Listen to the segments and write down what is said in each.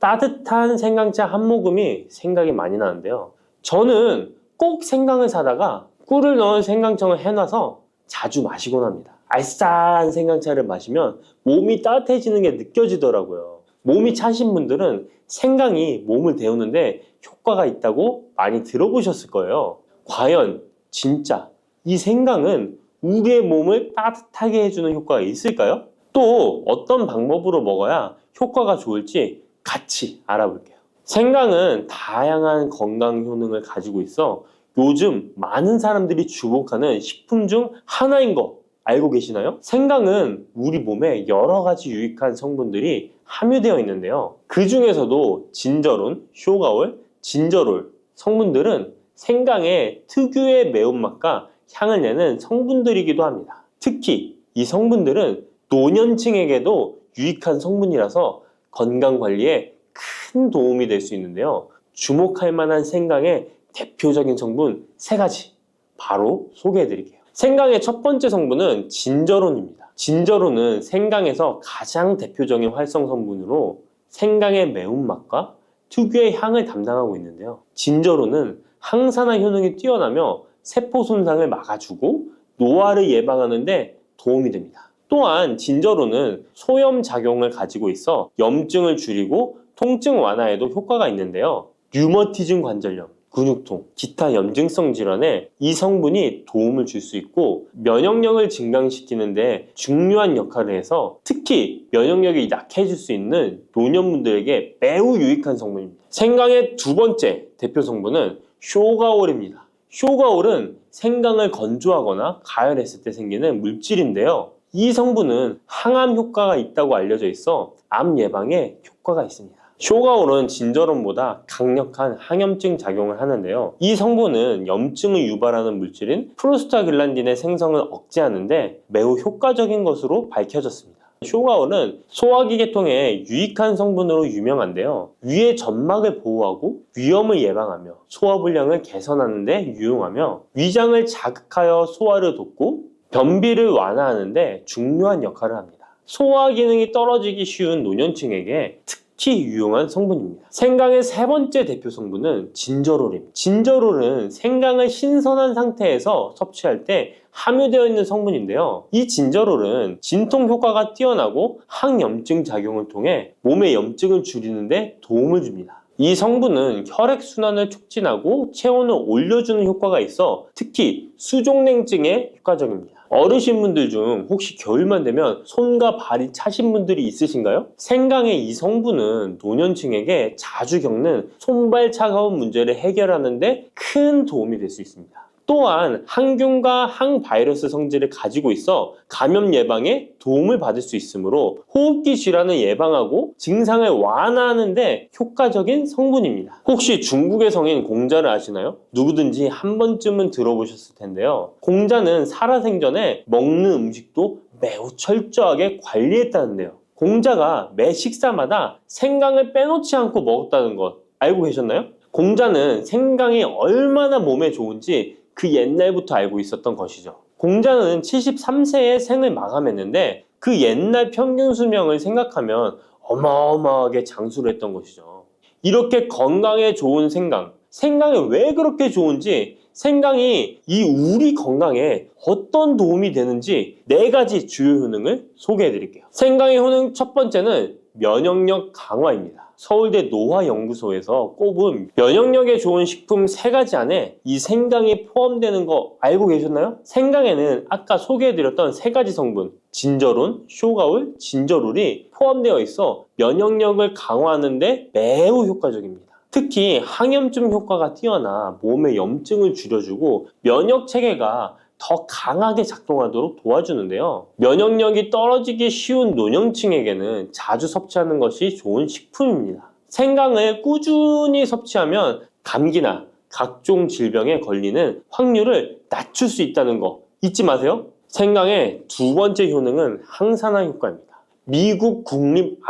따뜻한 생강차 한 모금이 생각이 많이 나는데요. 저는 꼭 생강을 사다가 꿀을 넣은 생강청을 해놔서 자주 마시곤 합니다. 알싸한 생강차를 마시면 몸이 따뜻해지는 게 느껴지더라고요. 몸이 차신 분들은 생강이 몸을 데우는데 효과가 있다고 많이 들어보셨을 거예요. 과연 진짜 이 생강은 우리의 몸을 따뜻하게 해주는 효과가 있을까요? 또 어떤 방법으로 먹어야 효과가 좋을지 같이 알아볼게요. 생강은 다양한 건강 효능을 가지고 있어 요즘 많은 사람들이 주목하는 식품 중 하나인 거 알고 계시나요? 생강은 우리 몸에 여러 가지 유익한 성분들이 함유되어 있는데요. 그 중에서도 진저론, 쇼가올, 진저롤 성분들은 생강의 특유의 매운맛과 향을 내는 성분들이기도 합니다. 특히 이 성분들은 노년층에게도 유익한 성분이라서 건강관리에 큰 도움이 될 수 있는데요. 주목할 만한 생강의 대표적인 성분 3가지 바로 소개해 드릴게요. 생강의 첫 번째 성분은 진저론입니다. 진저론은 생강에서 가장 대표적인 활성 성분으로 생강의 매운맛과 특유의 향을 담당하고 있는데요. 진저론은 항산화 효능이 뛰어나며 세포 손상을 막아주고 노화를 예방하는 데 도움이 됩니다. 또한 진저론은 소염 작용을 가지고 있어 염증을 줄이고 통증 완화에도 효과가 있는데요. 류머티즘 관절염, 근육통, 기타 염증성 질환에 이 성분이 도움을 줄 수 있고 면역력을 증강시키는데 중요한 역할을 해서 특히 면역력이 약해질 수 있는 노년분들에게 매우 유익한 성분입니다. 생강의 두 번째 대표 성분은 쇼가올입니다. 쇼가올은 생강을 건조하거나 가열했을 때 생기는 물질인데요. 이 성분은 항암 효과가 있다고 알려져 있어 암 예방에 효과가 있습니다. 쇼가올은 진저론보다 강력한 항염증 작용을 하는데요. 이 성분은 염증을 유발하는 물질인 프로스타글란딘의 생성을 억제하는데 매우 효과적인 것으로 밝혀졌습니다. 쇼가올은 소화기 계통에 유익한 성분으로 유명한데요. 위의 점막을 보호하고 위염을 예방하며 소화불량을 개선하는 데 유용하며 위장을 자극하여 소화를 돕고 변비를 완화하는 데 중요한 역할을 합니다. 소화 기능이 떨어지기 쉬운 노년층에게 특히 유용한 성분입니다. 생강의 세 번째 대표 성분은 진저롤입니다. 진저롤은 생강을 신선한 상태에서 섭취할 때 함유되어 있는 성분인데요. 이 진저롤은 진통 효과가 뛰어나고 항염증 작용을 통해 몸의 염증을 줄이는 데 도움을 줍니다. 이 성분은 혈액순환을 촉진하고 체온을 올려주는 효과가 있어 특히 수족냉증에 효과적입니다. 어르신분들 중 혹시 겨울만 되면 손과 발이 차신 분들이 있으신가요? 생강의 이 성분은 노년층에게 자주 겪는 손발 차가운 문제를 해결하는 데 큰 도움이 될 수 있습니다. 또한 항균과 항바이러스 성질을 가지고 있어 감염 예방에 도움을 받을 수 있으므로 호흡기 질환을 예방하고 증상을 완화하는 데 효과적인 성분입니다. 혹시 중국의 성인 공자를 아시나요? 누구든지 한 번쯤은 들어보셨을 텐데요. 공자는 살아생전에 먹는 음식도 매우 철저하게 관리했다는데요. 공자가 매 식사마다 생강을 빼놓지 않고 먹었다는 것 알고 계셨나요? 공자는 생강이 얼마나 몸에 좋은지 그 옛날부터 알고 있었던 것이죠. 공자는 73세에 생을 마감했는데 그 옛날 평균 수명을 생각하면 어마어마하게 장수를 했던 것이죠. 이렇게 건강에 좋은 생강, 생강이 왜 그렇게 좋은지 생강이 이 우리 건강에 어떤 도움이 되는지 4가지 주요 효능을 소개해 드릴게요. 생강의 효능 첫 번째는 면역력 강화입니다. 서울대 노화연구소에서 꼽은 면역력에 좋은 식품 3가지 안에 이 생강이 포함되는 거 알고 계셨나요? 생강에는 아까 소개해드렸던 3가지 성분 진저론, 쇼가올, 진저롤이 포함되어 있어 면역력을 강화하는 데 매우 효과적입니다. 특히 항염증 효과가 뛰어나 몸의 염증을 줄여주고 면역 체계가 더 강하게 작동하도록 도와주는데요. 면역력이 떨어지기 쉬운 노년층에게는 자주 섭취하는 것이 좋은 식품입니다. 생강을 꾸준히 섭취하면 감기나 각종 질병에 걸리는 확률을 낮출 수 있다는 거 잊지 마세요. 생강의 두 번째 효능은 항산화 효과입니다. 미국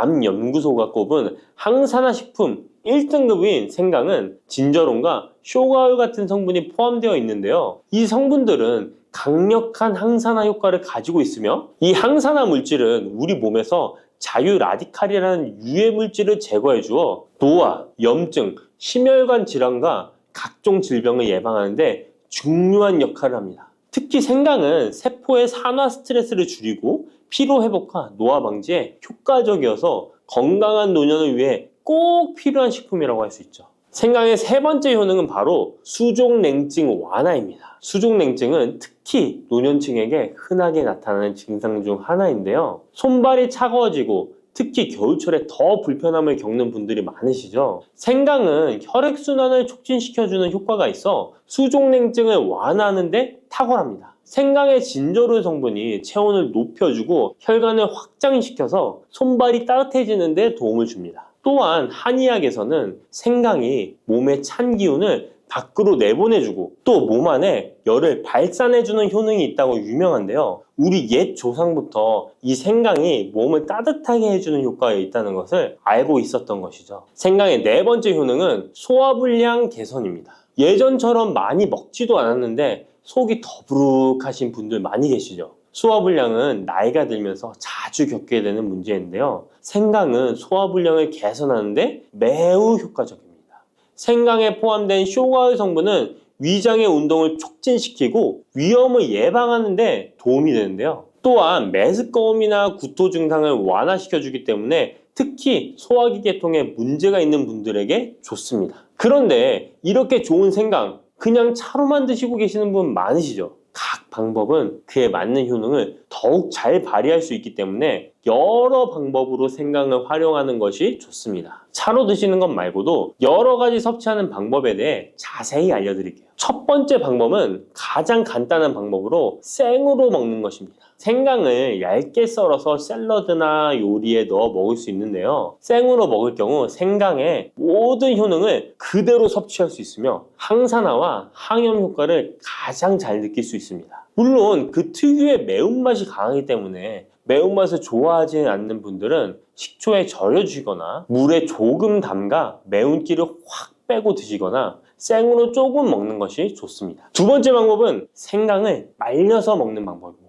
국립암연구소가 꼽은 항산화 식품 1등급인 생강은 진저론과 쇼가올 같은 성분이 포함되어 있는데요. 이 성분들은 강력한 항산화 효과를 가지고 있으며 이 항산화 물질은 우리 몸에서 자유라디칼이라는 유해 물질을 제거해 주어 노화, 염증, 심혈관 질환과 각종 질병을 예방하는데 중요한 역할을 합니다. 특히 생강은 세포의 산화 스트레스를 줄이고 피로 회복과 노화 방지에 효과적이어서 건강한 노년을 위해 꼭 필요한 식품이라고 할 수 있죠. 생강의 세 번째 효능은 바로 수족냉증 완화입니다. 수족냉증은 특히 노년층에게 흔하게 나타나는 증상 중 하나인데요. 손발이 차가워지고 특히 겨울철에 더 불편함을 겪는 분들이 많으시죠. 생강은 혈액순환을 촉진시켜주는 효과가 있어 수족냉증을 완화하는 데 탁월합니다. 생강의 진저롤 성분이 체온을 높여주고 혈관을 확장시켜서 손발이 따뜻해지는 데 도움을 줍니다. 또한 한의학에서는 생강이 몸의 찬 기운을 밖으로 내보내주고 또 몸 안에 열을 발산해주는 효능이 있다고 유명한데요. 우리 옛 조상부터 이 생강이 몸을 따뜻하게 해주는 효과가 있다는 것을 알고 있었던 것이죠. 생강의 네 번째 효능은 소화불량 개선입니다. 예전처럼 많이 먹지도 않았는데 속이 더부룩하신 분들 많이 계시죠. 소화불량은 나이가 들면서 자주 겪게 되는 문제인데요. 생강은 소화불량을 개선하는데 매우 효과적입니다. 생강에 포함된 쇼가올 성분은 위장의 운동을 촉진시키고 위염을 예방하는 데 도움이 되는데요. 또한 메스꺼움이나 구토 증상을 완화시켜주기 때문에 특히 소화기 계통에 문제가 있는 분들에게 좋습니다. 그런데 이렇게 좋은 생강 그냥 차로만 드시고 계시는 분 많으시죠? 각 방법은 그에 맞는 효능을 더욱 잘 발휘할 수 있기 때문에 여러 방법으로 생강을 활용하는 것이 좋습니다. 차로 드시는 것 말고도 여러 가지 섭취하는 방법에 대해 자세히 알려드릴게요. 첫 번째 방법은 가장 간단한 방법으로 생으로 먹는 것입니다. 생강을 얇게 썰어서 샐러드나 요리에 넣어 먹을 수 있는데요. 생으로 먹을 경우 생강의 모든 효능을 그대로 섭취할 수 있으며 항산화와 항염 효과를 가장 잘 느낄 수 있습니다. 물론 그 특유의 매운맛이 강하기 때문에 매운맛을 좋아하지 않는 분들은 식초에 절여주시거나 물에 조금 담가 매운기를 확 빼고 드시거나 생으로 조금 먹는 것이 좋습니다. 두 번째 방법은 생강을 말려서 먹는 방법입니다.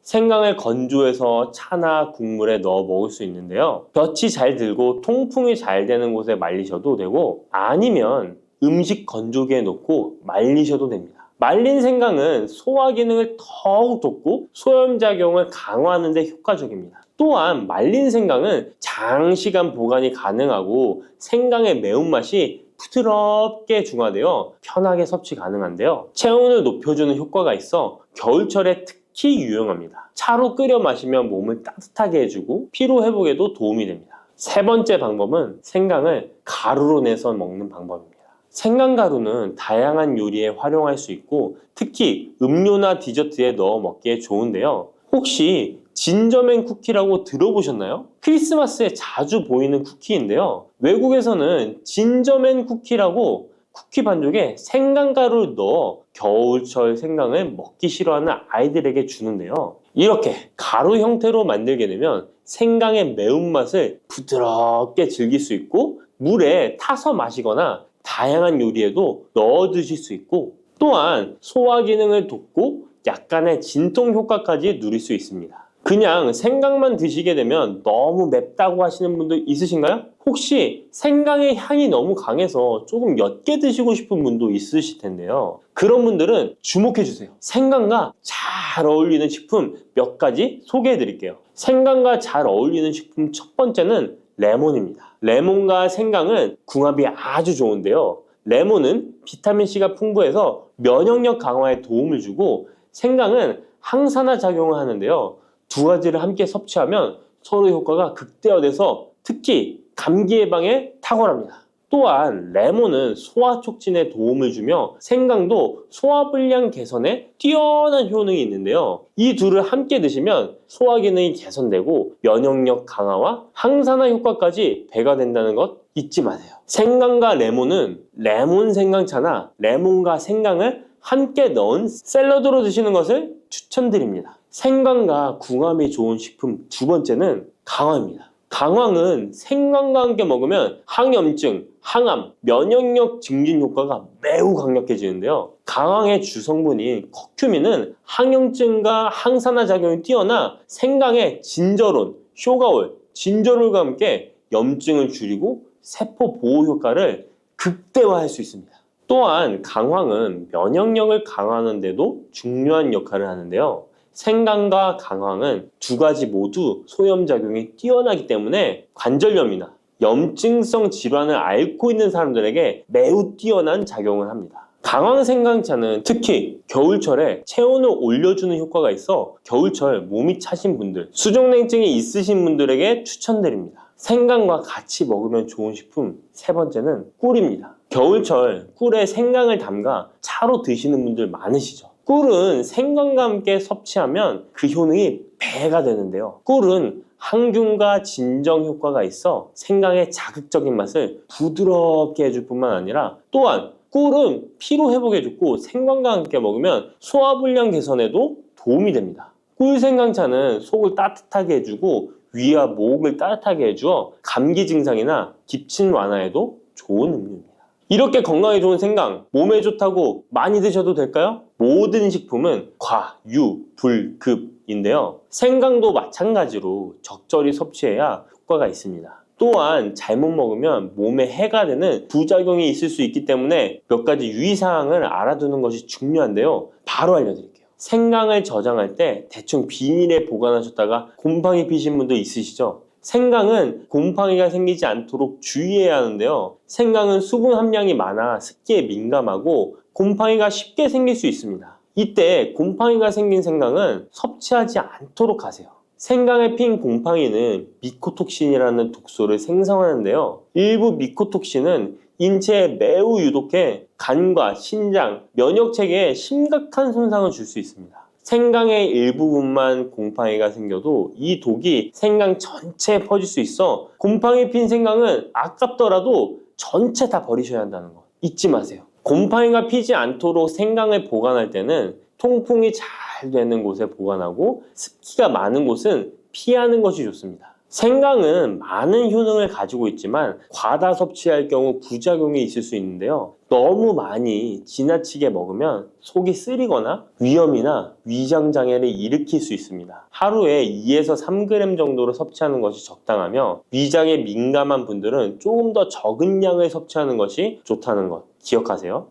생강을 건조해서 차나 국물에 넣어 먹을 수 있는데요. 볕이 잘 들고 통풍이 잘 되는 곳에 말리셔도 되고 아니면 음식 건조기에 넣고 말리셔도 됩니다. 말린 생강은 소화 기능을 더욱 돋고 소염작용을 강화하는 데 효과적입니다. 또한 말린 생강은 장시간 보관이 가능하고 생강의 매운맛이 부드럽게 중화되어 편하게 섭취 가능한데요. 체온을 높여주는 효과가 있어 겨울철에 특히 유용합니다. 차로 끓여 마시면 몸을 따뜻하게 해주고 피로 회복에도 도움이 됩니다. 세 번째 방법은 생강을 가루로 내서 먹는 방법입니다. 생강가루는 다양한 요리에 활용할 수 있고 특히 음료나 디저트에 넣어 먹기에 좋은데요. 혹시 진저맨 쿠키라고 들어보셨나요? 크리스마스에 자주 보이는 쿠키인데요. 외국에서는 진저맨 쿠키라고 쿠키 반죽에 생강가루를 넣어 겨울철 생강을 먹기 싫어하는 아이들에게 주는데요. 이렇게 가루 형태로 만들게 되면 생강의 매운맛을 부드럽게 즐길 수 있고 물에 타서 마시거나 다양한 요리에도 넣어 드실 수 있고 또한 소화 기능을 돕고 약간의 진통 효과까지 누릴 수 있습니다. 그냥 생강만 드시게 되면 너무 맵다고 하시는 분들 있으신가요? 혹시 생강의 향이 너무 강해서 조금 옅게 드시고 싶은 분도 있으실 텐데요. 그런 분들은 주목해 주세요. 생강과 잘 어울리는 식품 몇 가지 소개해 드릴게요. 생강과 잘 어울리는 식품 첫 번째는 레몬입니다. 레몬과 생강은 궁합이 아주 좋은데요. 레몬은 비타민C가 풍부해서 면역력 강화에 도움을 주고 생강은 항산화 작용을 하는데요. 두 가지를 함께 섭취하면 서로 효과가 극대화돼서 특히 감기 예방에 탁월합니다. 또한 레몬은 소화 촉진에 도움을 주며 생강도 소화불량 개선에 뛰어난 효능이 있는데요. 이 둘을 함께 드시면 소화 기능이 개선되고 면역력 강화와 항산화 효과까지 배가 된다는 것 잊지 마세요. 생강과 레몬은 레몬 생강차나 레몬과 생강을 함께 넣은 샐러드로 드시는 것을 추천드립니다. 생강과 궁합이 좋은 식품 두 번째는 강황입니다. 강황은 생강과 함께 먹으면 항염증, 항암, 면역력 증진 효과가 매우 강력해지는데요. 강황의 주성분인 커큐민은 항염증과 항산화 작용이 뛰어나 생강의 진저론, 쇼가올, 진저롤과 함께 염증을 줄이고 세포 보호 효과를 극대화할 수 있습니다. 또한 강황은 면역력을 강화하는 데도 중요한 역할을 하는데요. 생강과 강황은 두 가지 모두 소염작용이 뛰어나기 때문에 관절염이나 염증성 질환을 앓고 있는 사람들에게 매우 뛰어난 작용을 합니다. 강황 생강차는 특히 겨울철에 체온을 올려주는 효과가 있어 겨울철 몸이 차신 분들, 수족냉증이 있으신 분들에게 추천드립니다. 생강과 같이 먹으면 좋은 식품 세 번째는 꿀입니다. 겨울철 꿀에 생강을 담가 차로 드시는 분들 많으시죠? 꿀은 생강과 함께 섭취하면 그 효능이 배가 되는데요. 꿀은 항균과 진정 효과가 있어 생강의 자극적인 맛을 부드럽게 해줄 뿐만 아니라 또한 꿀은 피로 회복에 좋고 생강과 함께 먹으면 소화불량 개선에도 도움이 됩니다. 꿀 생강차는 속을 따뜻하게 해주고 위와 목을 따뜻하게 해주어 감기 증상이나 기침 완화에도 좋은 음료입니다. 이렇게 건강에 좋은 생강, 몸에 좋다고 많이 드셔도 될까요? 모든 식품은 과, 유, 불, 급인데요. 생강도 마찬가지로 적절히 섭취해야 효과가 있습니다. 또한 잘못 먹으면 몸에 해가 되는 부작용이 있을 수 있기 때문에 몇 가지 유의사항을 알아두는 것이 중요한데요. 바로 알려드릴게요. 생강을 저장할 때 대충 비닐에 보관하셨다가 곰팡이 피신 분도 있으시죠? 생강은 곰팡이가 생기지 않도록 주의해야 하는데요. 생강은 수분 함량이 많아 습기에 민감하고 곰팡이가 쉽게 생길 수 있습니다. 이때 곰팡이가 생긴 생강은 섭취하지 않도록 하세요. 생강에 핀 곰팡이는 미코톡신이라는 독소를 생성하는데요. 일부 미코톡신은 인체에 매우 유독해 간과 신장, 면역체계에 심각한 손상을 줄 수 있습니다. 생강의 일부분만 곰팡이가 생겨도 이 독이 생강 전체에 퍼질 수 있어 곰팡이 핀 생강은 아깝더라도 전체 다 버리셔야 한다는 거 잊지 마세요. 곰팡이가 피지 않도록 생강을 보관할 때는 통풍이 잘 되는 곳에 보관하고 습기가 많은 곳은 피하는 것이 좋습니다. 생강은 많은 효능을 가지고 있지만 과다 섭취할 경우 부작용이 있을 수 있는데요. 너무 많이 지나치게 먹으면 속이 쓰리거나 위염이나 위장장애를 일으킬 수 있습니다. 하루에 2에서 3g 정도로 섭취하는 것이 적당하며 위장에 민감한 분들은 조금 더 적은 양을 섭취하는 것이 좋다는 것 기억하세요.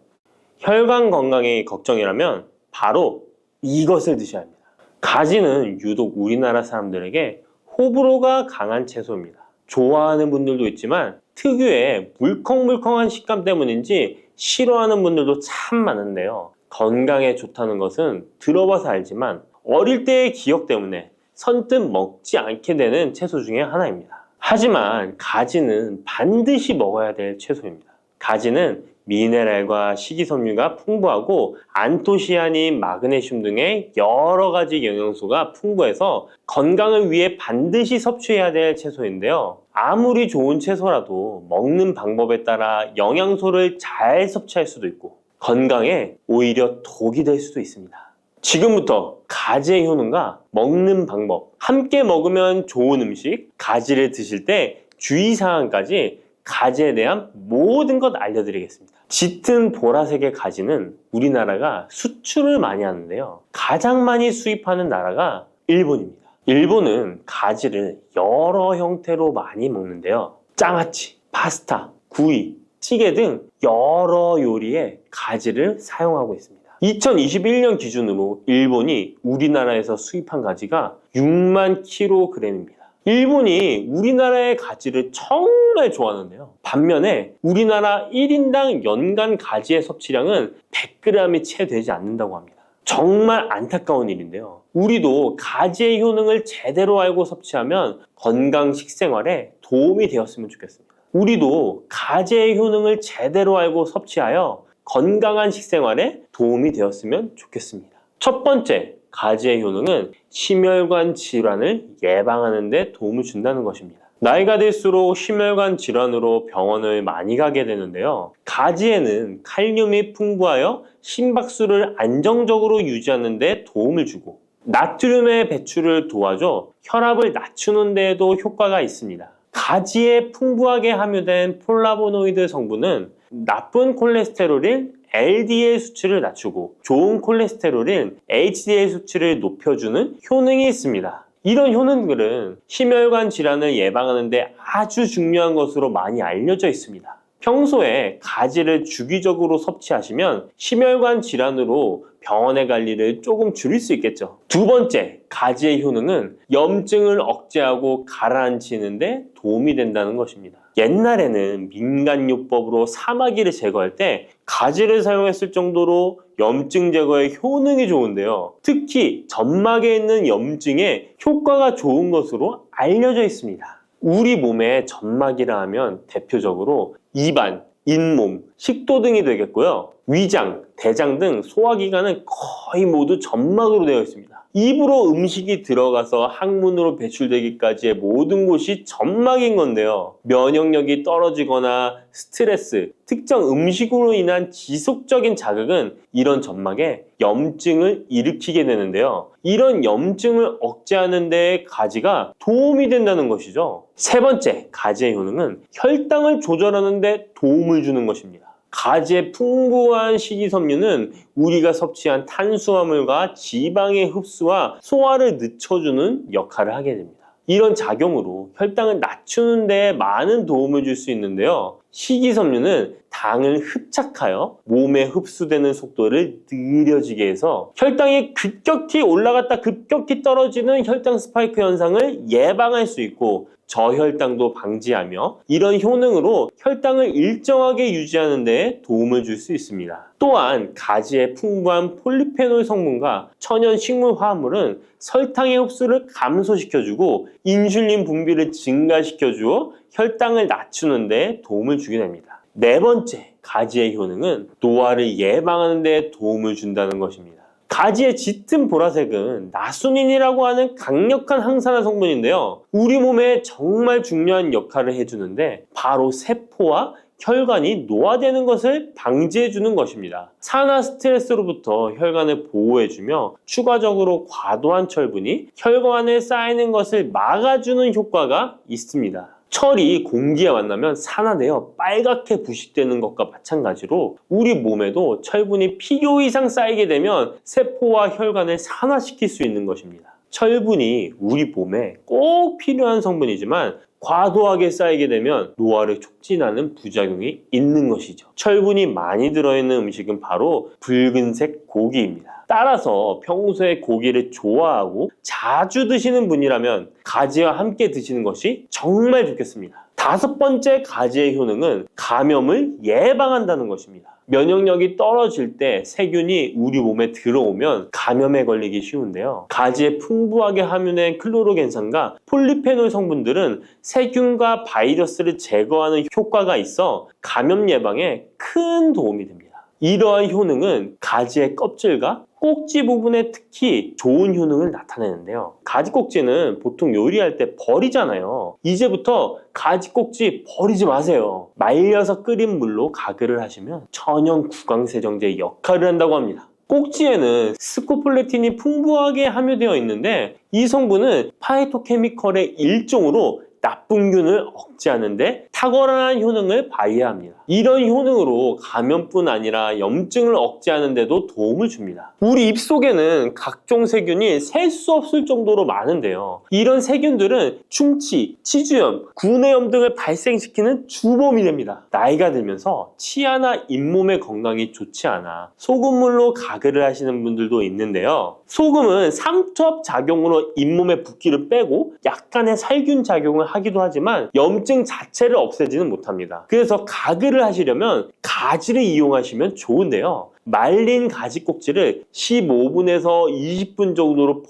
혈관 건강이 걱정이라면 바로 이것을 드셔야 합니다. 가지는 유독 우리나라 사람들에게 호불호가 강한 채소입니다. 좋아하는 분들도 있지만 특유의 물컹물컹한 식감 때문인지 싫어하는 분들도 참 많은데요. 건강에 좋다는 것은 들어봐서 알지만 어릴 때의 기억 때문에 선뜻 먹지 않게 되는 채소 중에 하나입니다. 하지만 가지는 반드시 먹어야 될 채소입니다. 가지는 미네랄과 식이섬유가 풍부하고 안토시아닌, 마그네슘 등의 여러 가지 영양소가 풍부해서 건강을 위해 반드시 섭취해야 될 채소인데요. 아무리 좋은 채소라도 먹는 방법에 따라 영양소를 잘 섭취할 수도 있고 건강에 오히려 독이 될 수도 있습니다. 지금부터 가지의 효능과 먹는 방법, 함께 먹으면 좋은 음식, 가지를 드실 때 주의사항까지 가지에 대한 모든 것 알려드리겠습니다. 짙은 보라색의 가지는 우리나라가 수출을 많이 하는데요. 가장 많이 수입하는 나라가 일본입니다. 일본은 가지를 여러 형태로 많이 먹는데요. 장아찌, 파스타, 구이, 찌개 등 여러 요리에 가지를 사용하고 있습니다. 2021년 기준으로 일본이 우리나라에서 수입한 가지가 6만 kg입니다. 일본이 우리나라의 가지를 정말 좋아하는데요. 반면에 우리나라 1인당 연간 가지의 섭취량은 100g이 채 되지 않는다고 합니다. 정말 안타까운 일인데요. 우리도 가지의 효능을 제대로 알고 섭취하면 건강 식생활에 도움이 되었으면 좋겠습니다. 우리도 가지의 효능을 제대로 알고 섭취하여 건강한 식생활에 도움이 되었으면 좋겠습니다. 첫 번째, 가지의 효능은 심혈관 질환을 예방하는 데 도움을 준다는 것입니다. 나이가 들수록 심혈관 질환으로 병원을 많이 가게 되는데요. 가지에는 칼륨이 풍부하여 심박수를 안정적으로 유지하는 데 도움을 주고 나트륨의 배출을 도와줘 혈압을 낮추는 데에도 효과가 있습니다. 가지에 풍부하게 함유된 폴라보노이드 성분은 나쁜 콜레스테롤인 LDL 수치를 낮추고 좋은 콜레스테롤인 HDL 수치를 높여주는 효능이 있습니다. 이런 효능들은 심혈관 질환을 예방하는 데 아주 중요한 것으로 많이 알려져 있습니다. 평소에 가지를 주기적으로 섭취하시면 심혈관 질환으로 병원에 갈 일을 조금 줄일 수 있겠죠. 두 번째, 가지의 효능은 염증을 억제하고 가라앉히는 데 도움이 된다는 것입니다. 옛날에는 민간요법으로 사마귀를 제거할 때 가지를 사용했을 정도로 염증 제거에 효능이 좋은데요. 특히 점막에 있는 염증에 효과가 좋은 것으로 알려져 있습니다. 우리 몸에 점막이라 하면 대표적으로 입안, 잇몸, 식도 등이 되겠고요. 위장, 대장 등 소화기관은 거의 모두 점막으로 되어 있습니다. 입으로 음식이 들어가서 항문으로 배출되기까지의 모든 곳이 점막인 건데요. 면역력이 떨어지거나 스트레스, 특정 음식으로 인한 지속적인 자극은 이런 점막에 염증을 일으키게 되는데요. 이런 염증을 억제하는 데 가지가 도움이 된다는 것이죠. 세 번째, 가지의 효능은 혈당을 조절하는 데 도움을 주는 것입니다. 가지의 풍부한 식이섬유는 우리가 섭취한 탄수화물과 지방의 흡수와 소화를 늦춰주는 역할을 하게 됩니다. 이런 작용으로 혈당을 낮추는 데 많은 도움을 줄 수 있는데요. 식이섬유는 당을 흡착하여 몸에 흡수되는 속도를 느려지게 해서 혈당이 급격히 올라갔다 급격히 떨어지는 혈당 스파이크 현상을 예방할 수 있고 저혈당도 방지하며 이런 효능으로 혈당을 일정하게 유지하는 데 도움을 줄 수 있습니다. 또한 가지의 풍부한 폴리페놀 성분과 천연 식물 화합물은 설탕의 흡수를 감소시켜주고 인슐린 분비를 증가시켜주어 혈당을 낮추는 데 도움을 주게 됩니다. 네 번째, 가지의 효능은 노화를 예방하는 데 도움을 준다는 것입니다. 가지의 짙은 보라색은 나수닌이라고 하는 강력한 항산화 성분인데요. 우리 몸에 정말 중요한 역할을 해주는데 바로 세포와 혈관이 노화되는 것을 방지해주는 것입니다. 산화 스트레스로부터 혈관을 보호해주며 추가적으로 과도한 철분이 혈관에 쌓이는 것을 막아주는 효과가 있습니다. 철이 공기에 만나면 산화되어 빨갛게 부식되는 것과 마찬가지로 우리 몸에도 철분이 필요 이상 쌓이게 되면 세포와 혈관을 산화시킬 수 있는 것입니다. 철분이 우리 몸에 꼭 필요한 성분이지만 과도하게 쌓이게 되면 노화를 촉진하는 부작용이 있는 것이죠. 철분이 많이 들어있는 음식은 바로 붉은색 고기입니다. 따라서 평소에 고기를 좋아하고 자주 드시는 분이라면 가지와 함께 드시는 것이 정말 좋겠습니다. 다섯 번째 가지의 효능은 감염을 예방한다는 것입니다. 면역력이 떨어질 때 세균이 우리 몸에 들어오면 감염에 걸리기 쉬운데요. 가지에 풍부하게 함유된 클로로겐산과 폴리페놀 성분들은 세균과 바이러스를 제거하는 효과가 있어 감염 예방에 큰 도움이 됩니다. 이러한 효능은 가지의 껍질과 꼭지 부분에 특히 좋은 효능을 나타내는데요. 가지 꼭지는 보통 요리할 때 버리잖아요. 이제부터 가지 꼭지 버리지 마세요. 말려서 끓인 물로 가글을 하시면 천연 구강세정제 역할을 한다고 합니다. 꼭지에는 스코폴레틴이 풍부하게 함유되어 있는데 이 성분은 파이토케미컬의 일종으로 나쁜균을 억제하는데 탁월한 효능을 발휘합니다. 이런 효능으로 감염뿐 아니라 염증을 억제하는 데도 도움을 줍니다. 우리 입속에는 각종 세균이 셀 수 없을 정도로 많은데요. 이런 세균들은 충치, 치주염, 구내염 등을 발생시키는 주범이 됩니다. 나이가 들면서 치아나 잇몸의 건강이 좋지 않아 소금물로 가글을 하시는 분들도 있는데요. 소금은 삼투압 작용으로 잇몸의 붓기를 빼고 약간의 살균 작용을 하기도 하지만 염증 자체를 없애지는 못합니다. 그래서 가글을 하시려면 가지를 이용하시면 좋은데요. 말린 가지 꼭지를 15분에서 20분 정도로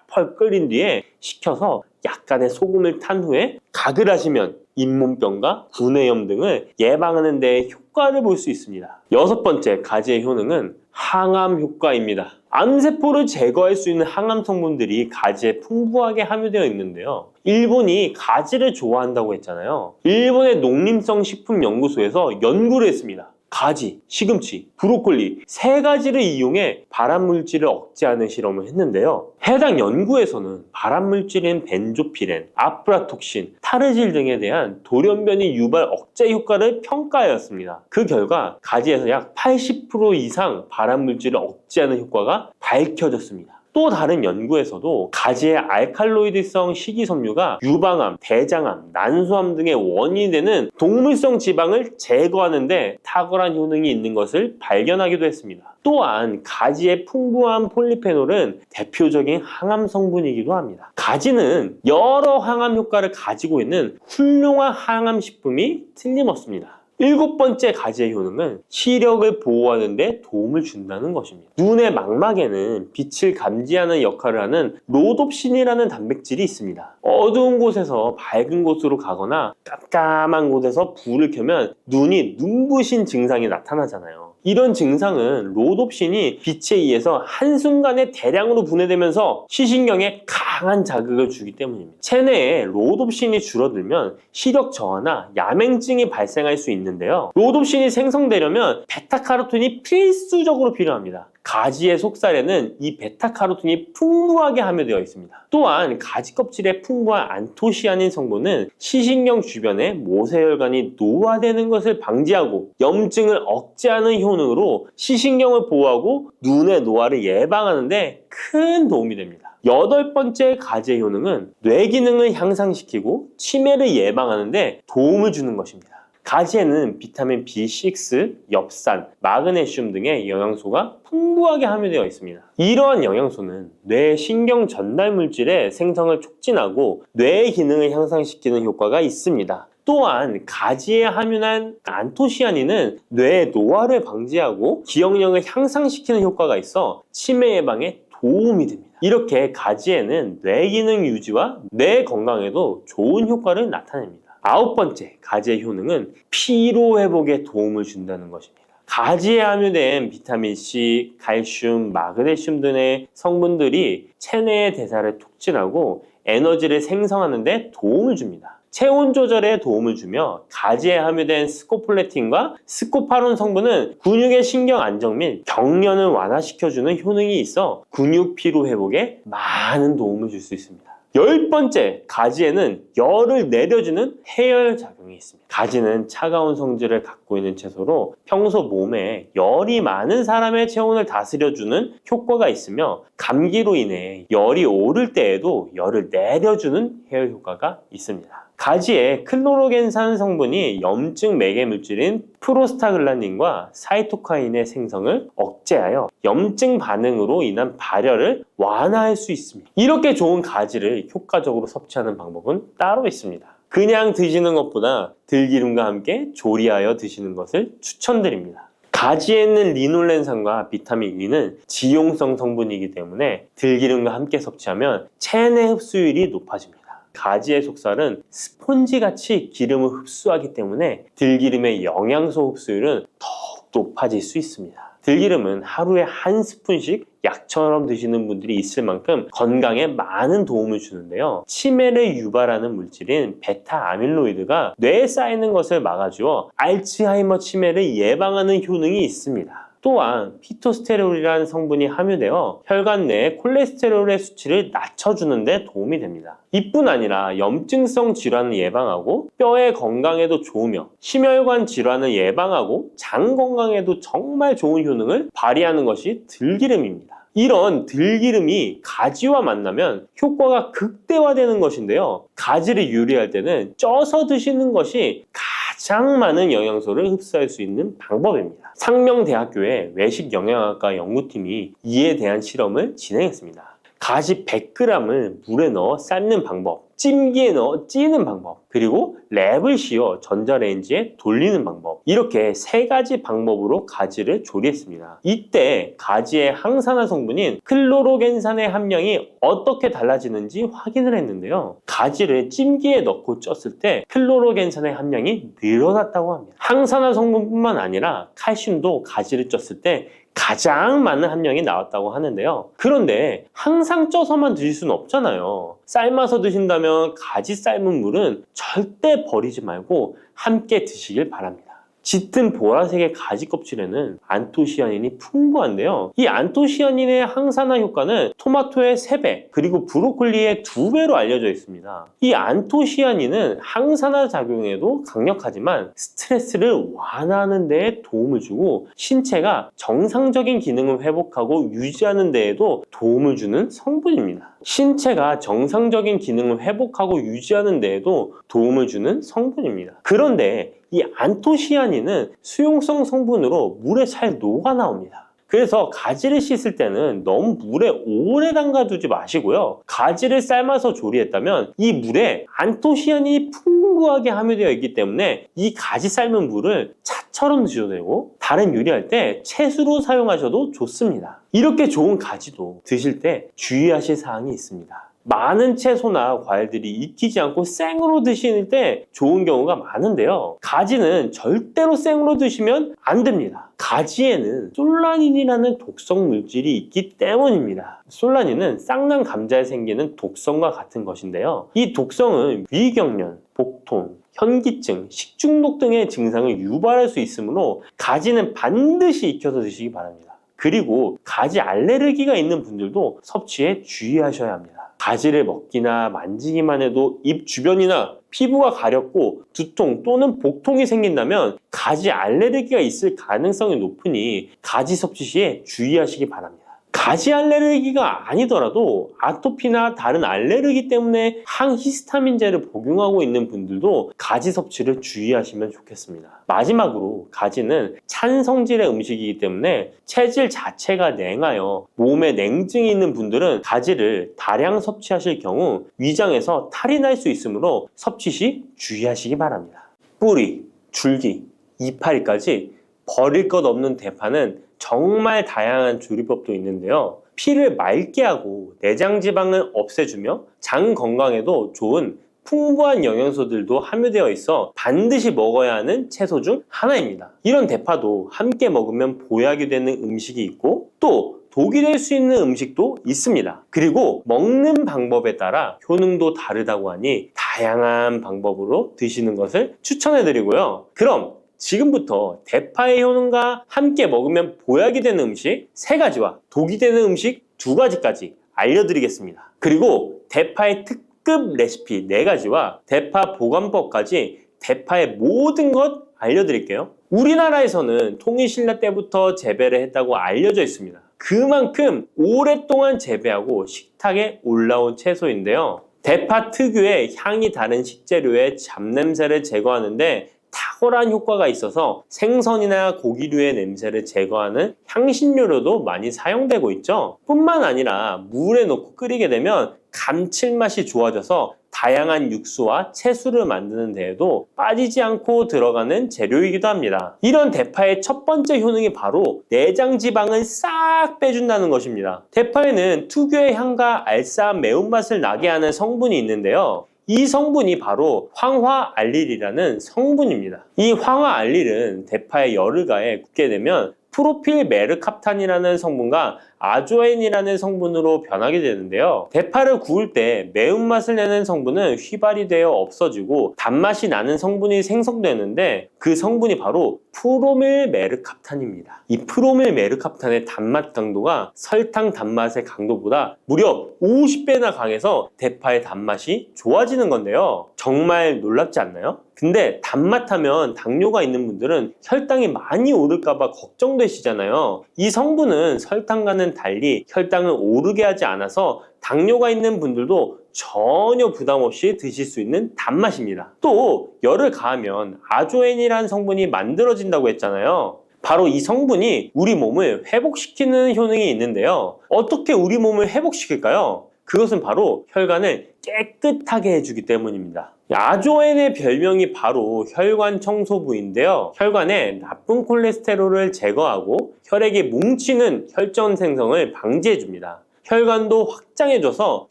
펄펄 끓인 뒤에 식혀서 약간의 소금을 탄 후에 가글 하시면 잇몸병과 구내염 등을 예방하는 데 효과를 볼 수 있습니다. 여섯 번째 가지의 효능은 항암 효과입니다. 암세포를 제거할 수 있는 항암 성분들이 가지에 풍부하게 함유되어 있는데요. 일본이 가지를 좋아한다고 했잖아요. 일본의 농림성식품연구소에서 연구를 했습니다. 가지, 시금치, 브로콜리 세 가지를 이용해 발암물질을 억제하는 실험을 했는데요. 해당 연구에서는 발암물질인 벤조피렌, 아프라톡신, 타르질 등에 대한 돌연변이 유발 억제 효과를 평가하였습니다. 그 결과 가지에서 약 80% 이상 발암물질을 억제하는 효과가 밝혀졌습니다. 또 다른 연구에서도 가지의 알칼로이드성 식이섬유가 유방암, 대장암, 난소암 등의 원인이 되는 동물성 지방을 제거하는 데 탁월한 효능이 있는 것을 발견하기도 했습니다. 또한 가지의 풍부한 폴리페놀은 대표적인 항암 성분이기도 합니다. 가지는 여러 항암 효과를 가지고 있는 훌륭한 항암 식품이 틀림없습니다. 7번째 가지의 효능은 시력을 보호하는 데 도움을 준다는 것입니다. 눈의 망막에는 빛을 감지하는 역할을 하는 로놉신이라는 단백질이 있습니다. 어두운 곳에서 밝은 곳으로 가거나 깜깜한 곳에서 불을 켜면 눈이 눈부신 증상이 나타나잖아요. 이런 증상은 로놉신이 빛에 의해서 한순간에 대량으로 분해되면서 시신경에 강한 자극을 주기 때문입니다. 체내에 로놉신이 줄어들면 시력 저하나 야맹증이 발생할 수 있는데요. 로놉신이 생성되려면 베타카로틴이 필수적으로 필요합니다. 가지의 속살에는 이 베타카로틴이 풍부하게 함유되어 있습니다. 또한 가지 껍질에 풍부한 안토시아닌 성분은 시신경 주변에 모세혈관이 노화되는 것을 방지하고 염증을 억제하는 효능으로 시신경을 보호하고 눈의 노화를 예방하는 데 큰 도움이 됩니다. 8번째 가지의 효능은 뇌 기능을 향상시키고 치매를 예방하는 데 도움을 주는 것입니다. 가지에는 비타민 B6, 엽산, 마그네슘 등의 영양소가 풍부하게 함유되어 있습니다. 이러한 영양소는 뇌 신경 전달 물질의 생성을 촉진하고 뇌의 기능을 향상시키는 효과가 있습니다. 또한 가지에 함유한 안토시아닌은 뇌의 노화를 방지하고 기억력을 향상시키는 효과가 있어 치매 예방에 도움이 됩니다. 이렇게 가지에는 뇌 기능 유지와 뇌 건강에도 좋은 효과를 나타냅니다. 9번째 가지의 효능은 피로 회복에 도움을 준다는 것입니다. 가지에 함유된 비타민C, 칼슘, 마그네슘 등의 성분들이 체내의 대사를 촉진하고 에너지를 생성하는 데 도움을 줍니다. 체온 조절에 도움을 주며 가지에 함유된 스코폴레틴과 스코파론 성분은 근육의 신경 안정 및 경련을 완화시켜주는 효능이 있어 근육 피로 회복에 많은 도움을 줄 수 있습니다. 10번째, 가지에는 열을 내려주는 해열 작용이 있습니다. 가지는 차가운 성질을 갖고 있는 채소로 평소 몸에 열이 많은 사람의 체온을 다스려주는 효과가 있으며 감기로 인해 열이 오를 때에도 열을 내려주는 해열 효과가 있습니다. 가지에 클로로겐산 성분이 염증 매개 물질인 프로스타글란딘과 사이토카인의 생성을 억제하여 염증 반응으로 인한 발열을 완화할 수 있습니다. 이렇게 좋은 가지를 효과적으로 섭취하는 방법은 따로 있습니다. 그냥 드시는 것보다 들기름과 함께 조리하여 드시는 것을 추천드립니다. 가지에 있는 리놀렌산과 비타민 E는 지용성 성분이기 때문에 들기름과 함께 섭취하면 체내 흡수율이 높아집니다. 가지의 속살은 스폰지같이 기름을 흡수하기 때문에 들기름의 영양소 흡수율은 더욱 높아질 수 있습니다. 들기름은 하루에 한 스푼씩 약처럼 드시는 분들이 있을 만큼 건강에 많은 도움을 주는데요. 치매를 유발하는 물질인 베타 아밀로이드가 뇌에 쌓이는 것을 막아주어 알츠하이머 치매를 예방하는 효능이 있습니다. 또한 피토스테롤이라는 성분이 함유되어 혈관 내 콜레스테롤의 수치를 낮춰주는 데 도움이 됩니다. 이뿐 아니라 염증성 질환을 예방하고 뼈의 건강에도 좋으며 심혈관 질환을 예방하고 장 건강에도 정말 좋은 효능을 발휘하는 것이 들기름입니다. 이런 들기름이 가지와 만나면 효과가 극대화되는 것인데요. 가지를 요리할 때는 쪄서 드시는 것이 가장 많은 영양소를 흡수할 수 있는 방법입니다. 상명대학교의 외식영양학과 연구팀이 이에 대한 실험을 진행했습니다. 가지 100g을 물에 넣어 삶는 방법, 찜기에 넣어 찌는 방법, 그리고 랩을 씌워 전자레인지에 돌리는 방법, 이렇게 3가지 방법으로 가지를 조리했습니다. 이때 가지의 항산화 성분인 클로로겐산의 함량이 어떻게 달라지는지 확인을 했는데요. 가지를 찜기에 넣고 쪘을 때 클로로겐산의 함량이 늘어났다고 합니다. 항산화 성분뿐만 아니라 칼슘도 가지를 쪘을 때 가장 많은 함량이 나왔다고 하는데요. 그런데 항상 쪄서만 드실 수는 없잖아요. 삶아서 드신다면 가지 삶은 물은 절대 버리지 말고 함께 드시길 바랍니다. 짙은 보라색의 가지 껍질에는 안토시아닌이 풍부한데요. 이 안토시아닌의 항산화 효과는 토마토의 3배, 그리고 브로콜리의 2배로 알려져 있습니다. 이 안토시아닌은 항산화 작용에도 강력하지만 스트레스를 완화하는 데에 도움을 주고 신체가 정상적인 기능을 회복하고 유지하는 데에도 도움을 주는 성분입니다. 신체가 정상적인 기능을 회복하고 유지하는 데에도 도움을 주는 성분입니다. 그런데 이 안토시아닌은 수용성 성분으로 물에 잘 녹아 나옵니다. 그래서 가지를 씻을 때는 너무 물에 오래 담가두지 마시고요. 가지를 삶아서 조리했다면 이 물에 안토시아닌이 풍부하게 함유되어 있기 때문에 이 가지 삶은 물을 차처럼 드셔도 되고 다른 요리할 때 채수로 사용하셔도 좋습니다. 이렇게 좋은 가지도 드실 때 주의하실 사항이 있습니다. 많은 채소나 과일들이 익히지 않고 생으로 드실 때 좋은 경우가 많은데요. 가지는 절대로 생으로 드시면 안 됩니다. 가지에는 솔라닌이라는 독성 물질이 있기 때문입니다. 솔라닌은 쌍난 감자에 생기는 독성과 같은 것인데요. 이 독성은 위경련, 복통, 현기증, 식중독 등의 증상을 유발할 수 있으므로 가지는 반드시 익혀서 드시기 바랍니다. 그리고 가지 알레르기가 있는 분들도 섭취에 주의하셔야 합니다. 가지를 먹기나 만지기만 해도 입 주변이나 피부가 가렵고 두통 또는 복통이 생긴다면 가지 알레르기가 있을 가능성이 높으니 가지 섭취 시에 주의하시기 바랍니다. 가지 알레르기가 아니더라도 아토피나 다른 알레르기 때문에 항히스타민제를 복용하고 있는 분들도 가지 섭취를 주의하시면 좋겠습니다. 마지막으로 가지는 찬 성질의 음식이기 때문에 체질 자체가 냉하여 몸에 냉증이 있는 분들은 가지를 다량 섭취하실 경우 위장에서 탈이 날 수 있으므로 섭취 시 주의하시기 바랍니다. 뿌리, 줄기, 이파리까지 버릴 것 없는 대파는 정말 다양한 조리법도 있는데요. 피를 맑게 하고 내장 지방을 없애주며 장 건강에도 좋은 풍부한 영양소들도 함유되어 있어 반드시 먹어야 하는 채소 중 하나입니다. 이런 대파도 함께 먹으면 보약이 되는 음식이 있고 또 독이 될 수 있는 음식도 있습니다. 그리고 먹는 방법에 따라 효능도 다르다고 하니 다양한 방법으로 드시는 것을 추천해드리고요. 그럼 지금부터 대파의 효능과 함께 먹으면 보약이 되는 음식 3가지와 독이 되는 음식 2가지까지 알려드리겠습니다. 그리고 대파의 특급 레시피 4가지와 대파 보관법까지 대파의 모든 것 알려드릴게요. 우리나라에서는 통일신라 때부터 재배를 했다고 알려져 있습니다. 그만큼 오랫동안 재배하고 식탁에 올라온 채소인데요. 대파 특유의 향이 다른 식재료의 잡냄새를 제거하는데 탁월한 효과가 있어서 생선이나 고기류의 냄새를 제거하는 향신료로도 많이 사용되고 있죠. 뿐만 아니라 물에 넣고 끓이게 되면 감칠맛이 좋아져서 다양한 육수와 채소를 만드는 데에도 빠지지 않고 들어가는 재료이기도 합니다. 이런 대파의 첫 번째 효능이 바로 내장 지방을 싹 빼준다는 것입니다. 대파에는 특유의 향과 알싸한 매운맛을 나게 하는 성분이 있는데요. 이 성분이 바로 황화알릴이라는 성분입니다. 이 황화알릴은 대파에 열을 가해 굽게 되면 프로필메르캅탄이라는 성분과 아조엔이라는 성분으로 변하게 되는데요. 대파를 구울 때 매운맛을 내는 성분은 휘발이 되어 없어지고 단맛이 나는 성분이 생성되는데 그 성분이 바로 프로밀메르캅탄입니다. 이 프로밀메르캅탄의 단맛 강도가 설탕 단맛의 강도보다 무려 50배나 강해서 대파의 단맛이 좋아지는 건데요. 정말 놀랍지 않나요? 근데 단맛 하면 당뇨가 있는 분들은 혈당이 많이 오를까봐 걱정되시잖아요. 이 성분은 설탕과는 달리 혈당을 오르게 하지 않아서 당뇨가 있는 분들도 전혀 부담 없이 드실 수 있는 단맛입니다. 또 열을 가하면 아조엔이라는 성분이 만들어진다고 했잖아요. 바로 이 성분이 우리 몸을 회복시키는 효능이 있는데요. 어떻게 우리 몸을 회복시킬까요? 그것은 바로 혈관을 깨끗하게 해주기 때문입니다. 아조엔의 별명이 바로 혈관 청소부인데요. 혈관에 나쁜 콜레스테롤을 제거하고 혈액이 뭉치는 혈전 생성을 방지해줍니다. 혈관도 확장해줘서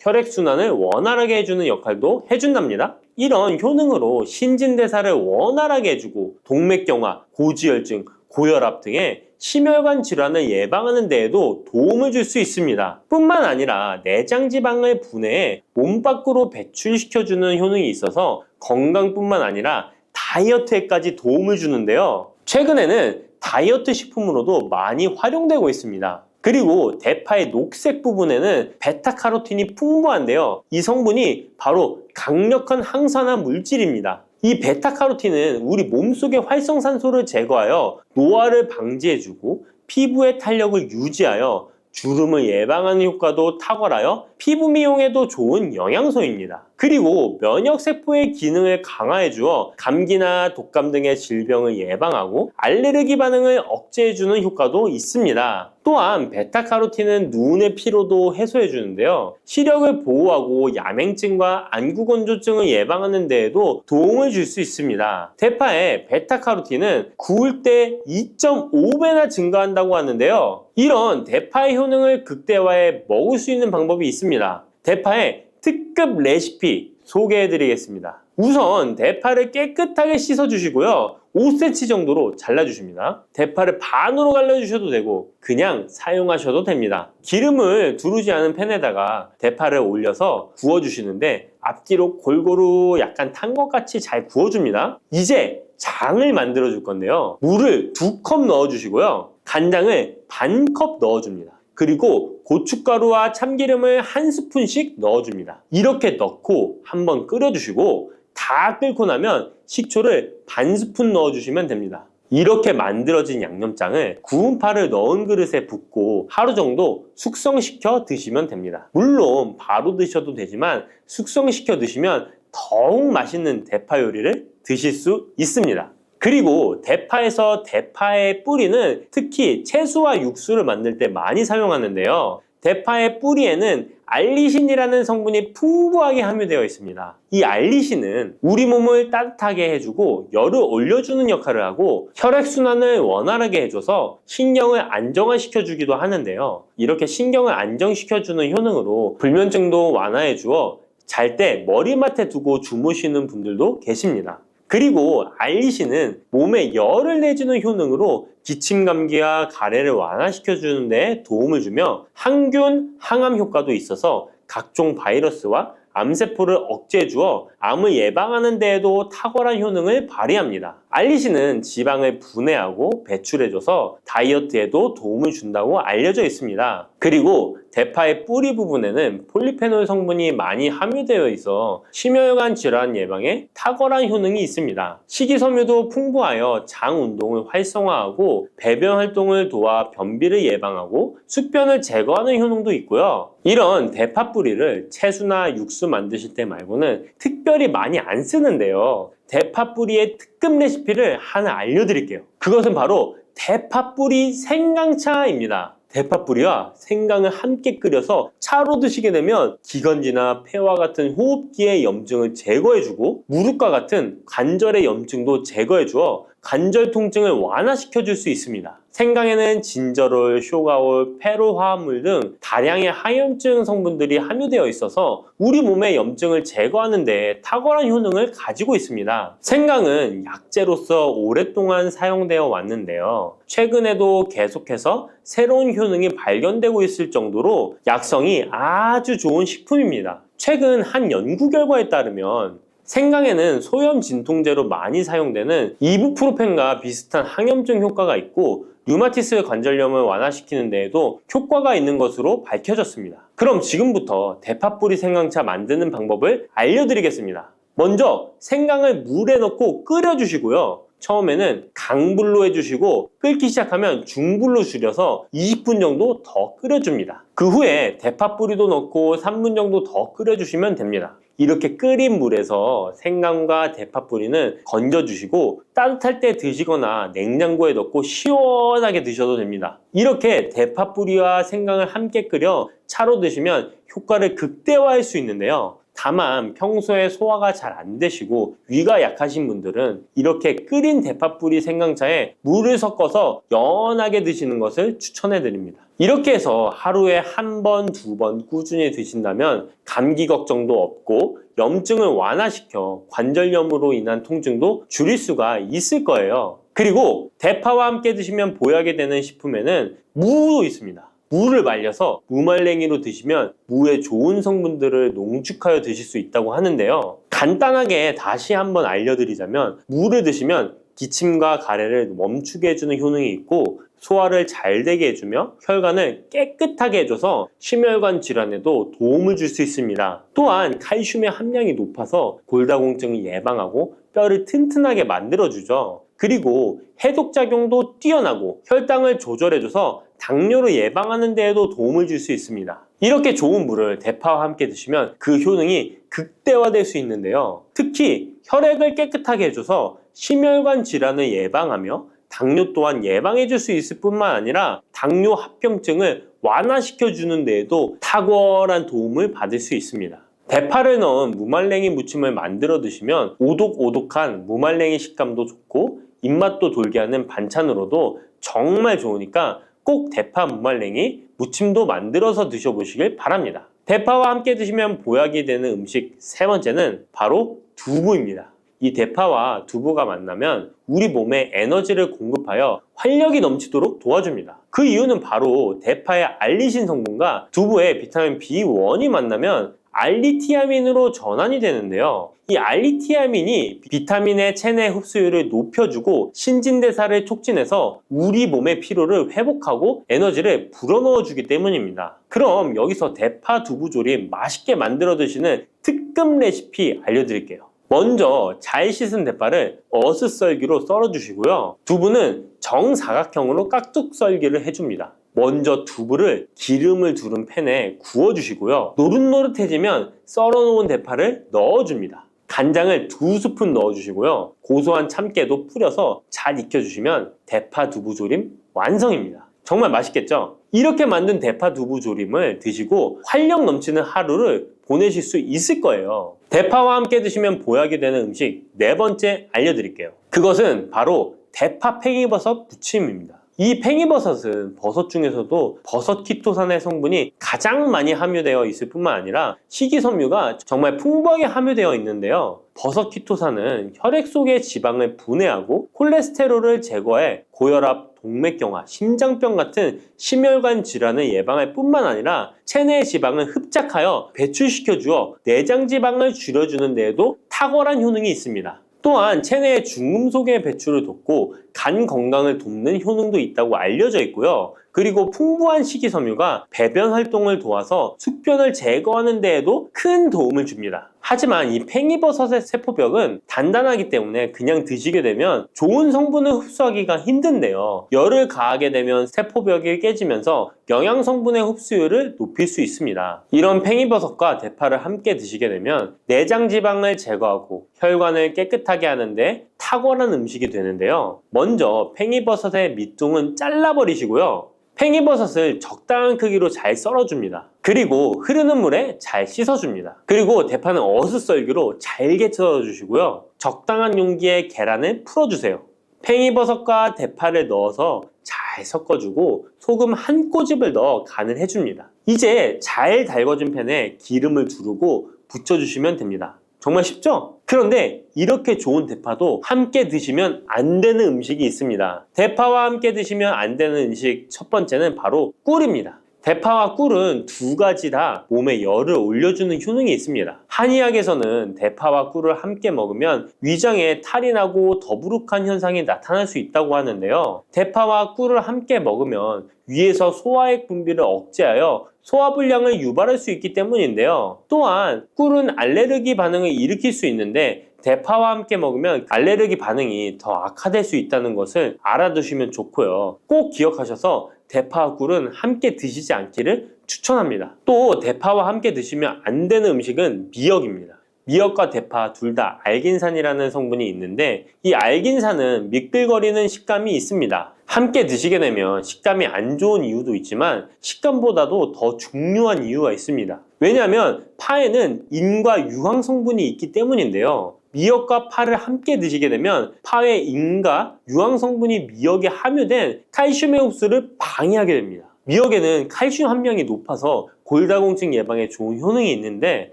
혈액순환을 원활하게 해주는 역할도 해준답니다. 이런 효능으로 신진대사를 원활하게 해주고 동맥경화, 고지혈증, 고혈압 등의 심혈관 질환을 예방하는 데에도 도움을 줄 수 있습니다. 뿐만 아니라 내장지방을 분해해 몸 밖으로 배출시켜주는 효능이 있어서 건강뿐만 아니라 다이어트에까지 도움을 주는데요. 최근에는 다이어트 식품으로도 많이 활용되고 있습니다. 그리고 대파의 녹색 부분에는 베타카로틴이 풍부한데요. 이 성분이 바로 강력한 항산화 물질입니다. 이 베타카로틴은 우리 몸속의 활성산소를 제거하여 노화를 방지해주고 피부의 탄력을 유지하여 주름을 예방하는 효과도 탁월하여 피부 미용에도 좋은 영양소입니다. 그리고 면역세포의 기능을 강화해주어 감기나 독감 등의 질병을 예방하고 알레르기 반응을 억제해주는 효과도 있습니다. 또한 베타카로틴은 눈의 피로도 해소해주는데요. 시력을 보호하고 야맹증과 안구건조증을 예방하는 데에도 도움을 줄 수 있습니다. 대파의 베타카로틴은 구울 때 2.5배나 증가한다고 하는데요. 이런 대파의 효능을 극대화해 먹을 수 있는 방법이 있습니다. 대파의 특급 레시피 소개해드리겠습니다. 우선 대파를 깨끗하게 씻어주시고요. 5cm 정도로 잘라주십니다. 대파를 반으로 갈라주셔도 되고 그냥 사용하셔도 됩니다. 기름을 두르지 않은 팬에다가 대파를 올려서 구워주시는데 앞뒤로 골고루 약간 탄 것 같이 잘 구워줍니다. 이제 장을 만들어 줄 건데요. 물을 2컵 넣어주시고요. 간장을 반컵 넣어줍니다. 그리고 고춧가루와 참기름을 1스푼씩 넣어줍니다. 이렇게 넣고 한번 끓여주시고 다 끓고 나면 식초를 반 스푼 넣어주시면 됩니다. 이렇게 만들어진 양념장을 구운 파를 넣은 그릇에 붓고 하루 정도 숙성시켜 드시면 됩니다. 물론 바로 드셔도 되지만 숙성시켜 드시면 더욱 맛있는 대파 요리를 드실 수 있습니다. 그리고 대파에서 대파의 뿌리는 특히 채소와 육수를 만들 때 많이 사용하는데요. 대파의 뿌리에는 알리신이라는 성분이 풍부하게 함유되어 있습니다. 이 알리신은 우리 몸을 따뜻하게 해주고 열을 올려주는 역할을 하고 혈액순환을 원활하게 해줘서 신경을 안정화시켜주기도 하는데요. 이렇게 신경을 안정시켜주는 효능으로 불면증도 완화해주어 잘 때 머리맡에 두고 주무시는 분들도 계십니다. 그리고 알리신은 몸에 열을 내주는 효능으로 기침 감기와 가래를 완화시켜주는 데 도움을 주며 항균, 항암 효과도 있어서 각종 바이러스와 암세포를 억제해 주어 암을 예방하는 데에도 탁월한 효능을 발휘합니다. 알리신은 지방을 분해하고 배출해줘서 다이어트에도 도움을 준다고 알려져 있습니다. 그리고 대파의 뿌리 부분에는 폴리페놀 성분이 많이 함유되어 있어 심혈관 질환 예방에 탁월한 효능이 있습니다. 식이섬유도 풍부하여 장 운동을 활성화하고 배변 활동을 도와 변비를 예방하고 숙변을 제거하는 효능도 있고요. 이런 대파 뿌리를 채소나 육수 만드실 때 말고는 특별히 많이 안 쓰는데요. 대파 뿌리의 특급 레시피를 하나 알려드릴게요. 그것은 바로 대파 뿌리 생강차입니다. 대파 뿌리와 생강을 함께 끓여서 차로 드시게 되면 기관지나 폐와 같은 호흡기의 염증을 제거해주고 무릎과 같은 관절의 염증도 제거해주어 관절 통증을 완화시켜줄 수 있습니다. 생강에는 진저롤, 쇼가올, 페로 화합물 등 다량의 항염증 성분들이 함유되어 있어서 우리 몸의 염증을 제거하는 데 탁월한 효능을 가지고 있습니다. 생강은 약재로서 오랫동안 사용되어 왔는데요. 최근에도 계속해서 새로운 효능이 발견되고 있을 정도로 약성이 아주 좋은 식품입니다. 최근 한 연구 결과에 따르면 생강에는 소염 진통제로 많이 사용되는 이부프로펜과 비슷한 항염증 효과가 있고 류마티스 관절염을 완화시키는 데에도 효과가 있는 것으로 밝혀졌습니다. 그럼 지금부터 대파뿌리 생강차 만드는 방법을 알려드리겠습니다. 먼저 생강을 물에 넣고 끓여주시고요. 처음에는 강불로 해주시고 끓기 시작하면 중불로 줄여서 20분 정도 더 끓여줍니다. 그 후에 대파뿌리도 넣고 3분 정도 더 끓여주시면 됩니다. 이렇게 끓인 물에서 생강과 대파뿌리는 건져주시고 따뜻할 때 드시거나 냉장고에 넣고 시원하게 드셔도 됩니다. 이렇게 대파뿌리와 생강을 함께 끓여 차로 드시면 효과를 극대화할 수 있는데요. 다만 평소에 소화가 잘 안 되시고 위가 약하신 분들은 이렇게 끓인 대파뿌리 생강차에 물을 섞어서 연하게 드시는 것을 추천해 드립니다. 이렇게 해서 하루에 1번, 2번 꾸준히 드신다면 감기 걱정도 없고 염증을 완화시켜 관절염으로 인한 통증도 줄일 수가 있을 거예요. 그리고 대파와 함께 드시면 보약이 되는 식품에는 무도 있습니다. 무를 말려서 무말랭이로 드시면 무의 좋은 성분들을 농축하여 드실 수 있다고 하는데요. 간단하게 다시 한번 알려드리자면 무를 드시면 기침과 가래를 멈추게 해주는 효능이 있고 소화를 잘 되게 해주며 혈관을 깨끗하게 해줘서 심혈관 질환에도 도움을 줄 수 있습니다. 또한 칼슘의 함량이 높아서 골다공증을 예방하고 뼈를 튼튼하게 만들어주죠. 그리고 해독작용도 뛰어나고 혈당을 조절해줘서 당뇨를 예방하는 데에도 도움을 줄 수 있습니다. 이렇게 좋은 물을 대파와 함께 드시면 그 효능이 극대화될 수 있는데요. 특히 혈액을 깨끗하게 해줘서 심혈관 질환을 예방하며 당뇨 또한 예방해 줄 수 있을 뿐만 아니라 당뇨 합병증을 완화시켜 주는 데에도 탁월한 도움을 받을 수 있습니다. 대파를 넣은 무말랭이 무침을 만들어 드시면 오독오독한 무말랭이 식감도 좋고 입맛도 돌게 하는 반찬으로도 정말 좋으니까 꼭 대파 무말랭이 무침도 만들어서 드셔보시길 바랍니다. 대파와 함께 드시면 보약이 되는 음식 세 번째는 바로 두부입니다. 이 대파와 두부가 만나면 우리 몸에 에너지를 공급하여 활력이 넘치도록 도와줍니다. 그 이유는 바로 대파의 알리신 성분과 두부의 비타민 B1이 만나면 알리티아민으로 전환이 되는데요. 이 알리티아민이 비타민의 체내 흡수율을 높여주고 신진대사를 촉진해서 우리 몸의 피로를 회복하고 에너지를 불어넣어 주기 때문입니다. 그럼 여기서 대파 두부 조림 맛있게 만들어 드시는 특급 레시피 알려드릴게요. 먼저 잘 씻은 대파를 어슷썰기로 썰어 주시고요. 두부는 정사각형으로 깍둑 썰기를 해줍니다. 먼저 두부를 기름을 두른 팬에 구워주시고요. 노릇노릇해지면 썰어놓은 대파를 넣어줍니다. 간장을 2스푼 넣어주시고요. 고소한 참깨도 뿌려서 잘 익혀주시면 대파 두부 조림 완성입니다. 정말 맛있겠죠? 이렇게 만든 대파 두부 조림을 드시고 활력 넘치는 하루를 보내실 수 있을 거예요. 대파와 함께 드시면 보약이 되는 음식 네 번째 알려드릴게요. 그것은 바로 대파 팽이버섯 무침입니다. 이 팽이버섯은 버섯 중에서도 버섯 키토산의 성분이 가장 많이 함유되어 있을 뿐만 아니라 식이섬유가 정말 풍부하게 함유되어 있는데요. 버섯 키토산은 혈액 속의 지방을 분해하고 콜레스테롤을 제거해 고혈압, 동맥경화, 심장병 같은 심혈관 질환을 예방할 뿐만 아니라 체내 지방을 흡착하여 배출시켜 주어 내장 지방을 줄여주는 데에도 탁월한 효능이 있습니다. 또한 체내의 중금속의 배출을 돕고 간 건강을 돕는 효능도 있다고 알려져 있고요. 그리고 풍부한 식이섬유가 배변 활동을 도와서 숙변을 제거하는 데에도 큰 도움을 줍니다. 하지만 이 팽이버섯의 세포벽은 단단하기 때문에 그냥 드시게 되면 좋은 성분을 흡수하기가 힘든데요. 열을 가하게 되면 세포벽이 깨지면서 영양 성분의 흡수율을 높일 수 있습니다. 이런 팽이버섯과 대파를 함께 드시게 되면 내장 지방을 제거하고 혈관을 깨끗하게 하는데 탁월한 음식이 되는데요. 먼저 팽이버섯의 밑둥은 잘라버리시고요. 팽이버섯을 적당한 크기로 잘 썰어줍니다. 그리고 흐르는 물에 잘 씻어줍니다. 그리고 대파는 어슷썰기로 잘게 썰어주시고요. 적당한 용기에 계란을 풀어주세요. 팽이버섯과 대파를 넣어서 잘 섞어주고 소금 한 꼬집을 넣어 간을 해줍니다. 이제 잘 달궈진 팬에 기름을 두르고 붙여주시면 됩니다. 정말 쉽죠? 그런데 이렇게 좋은 대파도 함께 드시면 안 되는 음식이 있습니다. 대파와 함께 드시면 안 되는 음식 첫 번째는 바로 꿀입니다. 대파와 꿀은 두 가지 다 몸에 열을 올려주는 효능이 있습니다. 한의학에서는 대파와 꿀을 함께 먹으면 위장에 탈이 나고 더부룩한 현상이 나타날 수 있다고 하는데요. 대파와 꿀을 함께 먹으면 위에서 소화액 분비를 억제하여 소화불량을 유발할 수 있기 때문인데요. 또한 꿀은 알레르기 반응을 일으킬 수 있는데 대파와 함께 먹으면 알레르기 반응이 더 악화될 수 있다는 것을 알아두시면 좋고요. 꼭 기억하셔서 대파와 꿀은 함께 드시지 않기를 추천합니다. 또 대파와 함께 드시면 안 되는 음식은 미역입니다. 미역과 대파 둘 다 알긴산이라는 성분이 있는데 이 알긴산은 미끌거리는 식감이 있습니다. 함께 드시게 되면 식감이 안 좋은 이유도 있지만 식감보다도 더 중요한 이유가 있습니다. 왜냐하면 파에는 인과 유황 성분이 있기 때문인데요. 미역과 파를 함께 드시게 되면 파의 인과 유황 성분이 미역에 함유된 칼슘의 흡수를 방해하게 됩니다. 미역에는 칼슘 함량이 높아서 골다공증 예방에 좋은 효능이 있는데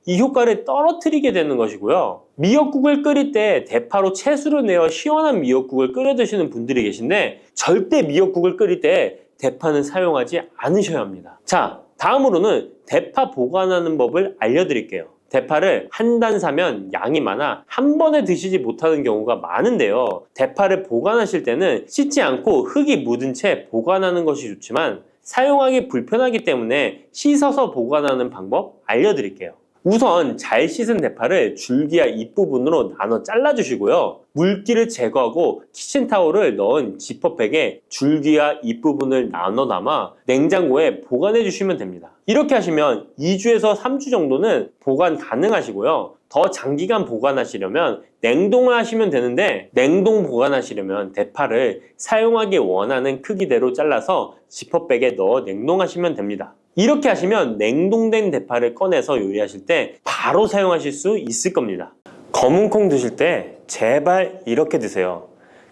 이 효과를 떨어뜨리게 되는 것이고요. 미역국을 끓일 때 대파로 채수를 내어 시원한 미역국을 끓여 드시는 분들이 계신데 절대 미역국을 끓일 때 대파는 사용하지 않으셔야 합니다. 자, 다음으로는 대파 보관하는 법을 알려드릴게요. 대파를 한 단 사면 양이 많아 한 번에 드시지 못하는 경우가 많은데요. 대파를 보관하실 때는 씻지 않고 흙이 묻은 채 보관하는 것이 좋지만 사용하기 불편하기 때문에 씻어서 보관하는 방법 알려드릴게요. 우선 잘 씻은 대파를 줄기와 잎부분으로 나눠 잘라주시고요. 물기를 제거하고 키친타올을 넣은 지퍼백에 줄기와 잎부분을 나눠 담아 냉장고에 보관해 주시면 됩니다. 이렇게 하시면 2주에서 3주 정도는 보관 가능하시고요. 더 장기간 보관하시려면 냉동을 하시면 되는데, 냉동 보관하시려면 대파를 사용하기 원하는 크기대로 잘라서 지퍼백에 넣어 냉동하시면 됩니다. 이렇게 하시면 냉동된 대파를 꺼내서 요리하실 때 바로 사용하실 수 있을 겁니다. 검은콩 드실 때 제발 이렇게 드세요.